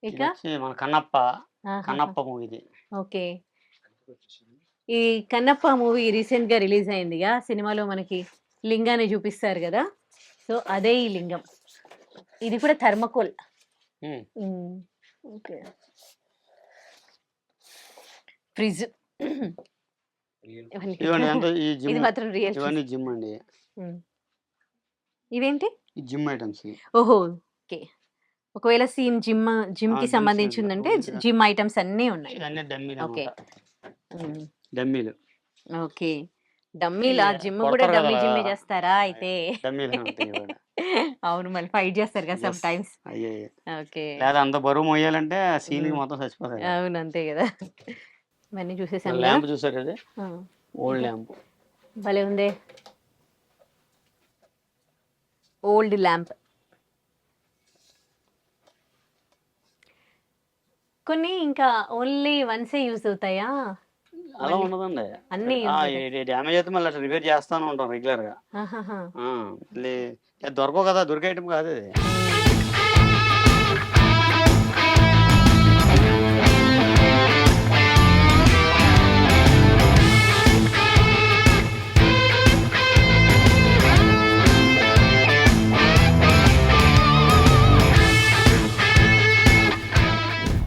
ఇది ఇక వచ్చి మన కన్నప్ప మూవీ ఇది. ఓకే. ఈ కన్నప్ప మూవీ రీసెంట్ గా రిలీజ్ అయిందిగా. సినిమాలో మనకి లింగాన్ని చూపిస్తారు కదా, సో అదే ఈ లింగం. ఇది కూడా థర్మకోల్. ఓకే. ఫ్రిడ్జ్. ఇది మాత్రం రియల్. ఇవన్నీ జిమ్ అండి. ఇవేంటి? Gym items. ఓహో, ఓకే. ఒకవేళ సీన్ జిమ్ కి సంబంధించి ఉందంటే జిమ్ ఐటమ్స్ అన్నీ ఉన్నాయి. ఇవన్నీ డమ్మీలు. ఓకే. డమ్మీలు. ఓకే. డమ్మీలా? జిమ్ కూడా డమ్మీ జిమ్ చేస్తారా అయితే? అవును, మళ్ళీ ఫైట్ చేస్తారు కదా సమ్ టైమ్స్. ఓకే. లేదా అంత బరువు మోయాలంటే సీన్ మొత్తం చచ్చిపోతాయి. అవును, అంతే కదా. ఇవన్నీ చూసేసాను. ల్యాంప్ చూసారు కదా, ఓల్డ్ ల్యాంప్. భలే ఉంది, ఓల్డ్ ల్యాంప్. కొన్ని ఇంకా ఓన్లీ వన్సే యూజ్ అవుతాయా? అలా ఉండదండి, అన్ని డ్యామేజ్ అయితే మళ్ళీ రిపేర్ చేస్తానే ఉంటాం రెగ్యులర్ గా. దొరకవు కదా, దొరికే ఐటమ్ కాదు అది.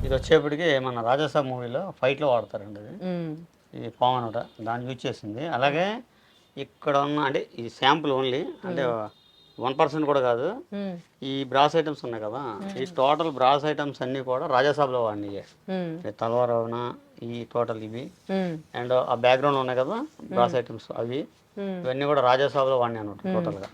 ఇది వచ్చేప్పటికి మన రాజాసాబ్ మూవీలో ఫైట్లో వాడతారండి అది. ఈ పాము అనమాట, దాన్ని యూజ్ చేసింది. అలాగే ఇక్కడ ఉన్న అంటే ఈ శాంపుల్ ఓన్లీ, అంటే 1% కూడా కాదు. ఈ బ్రాస్ ఐటమ్స్ ఉన్నాయి కదా, ఈ టోటల్ బ్రాస్ ఐటమ్స్ అన్ని కూడా రాజాసాబ్లో వాడినాయి. తలవార్ అవున ఈ టోటల్ ఇవి, అండ్ ఆ బ్యాక్గ్రౌండ్ ఉన్నాయి కదా బ్రాస్ ఐటమ్స్, అవి ఇవన్నీ కూడా రాజాసాబ్లో వాడినాయి అనమాట టోటల్గా.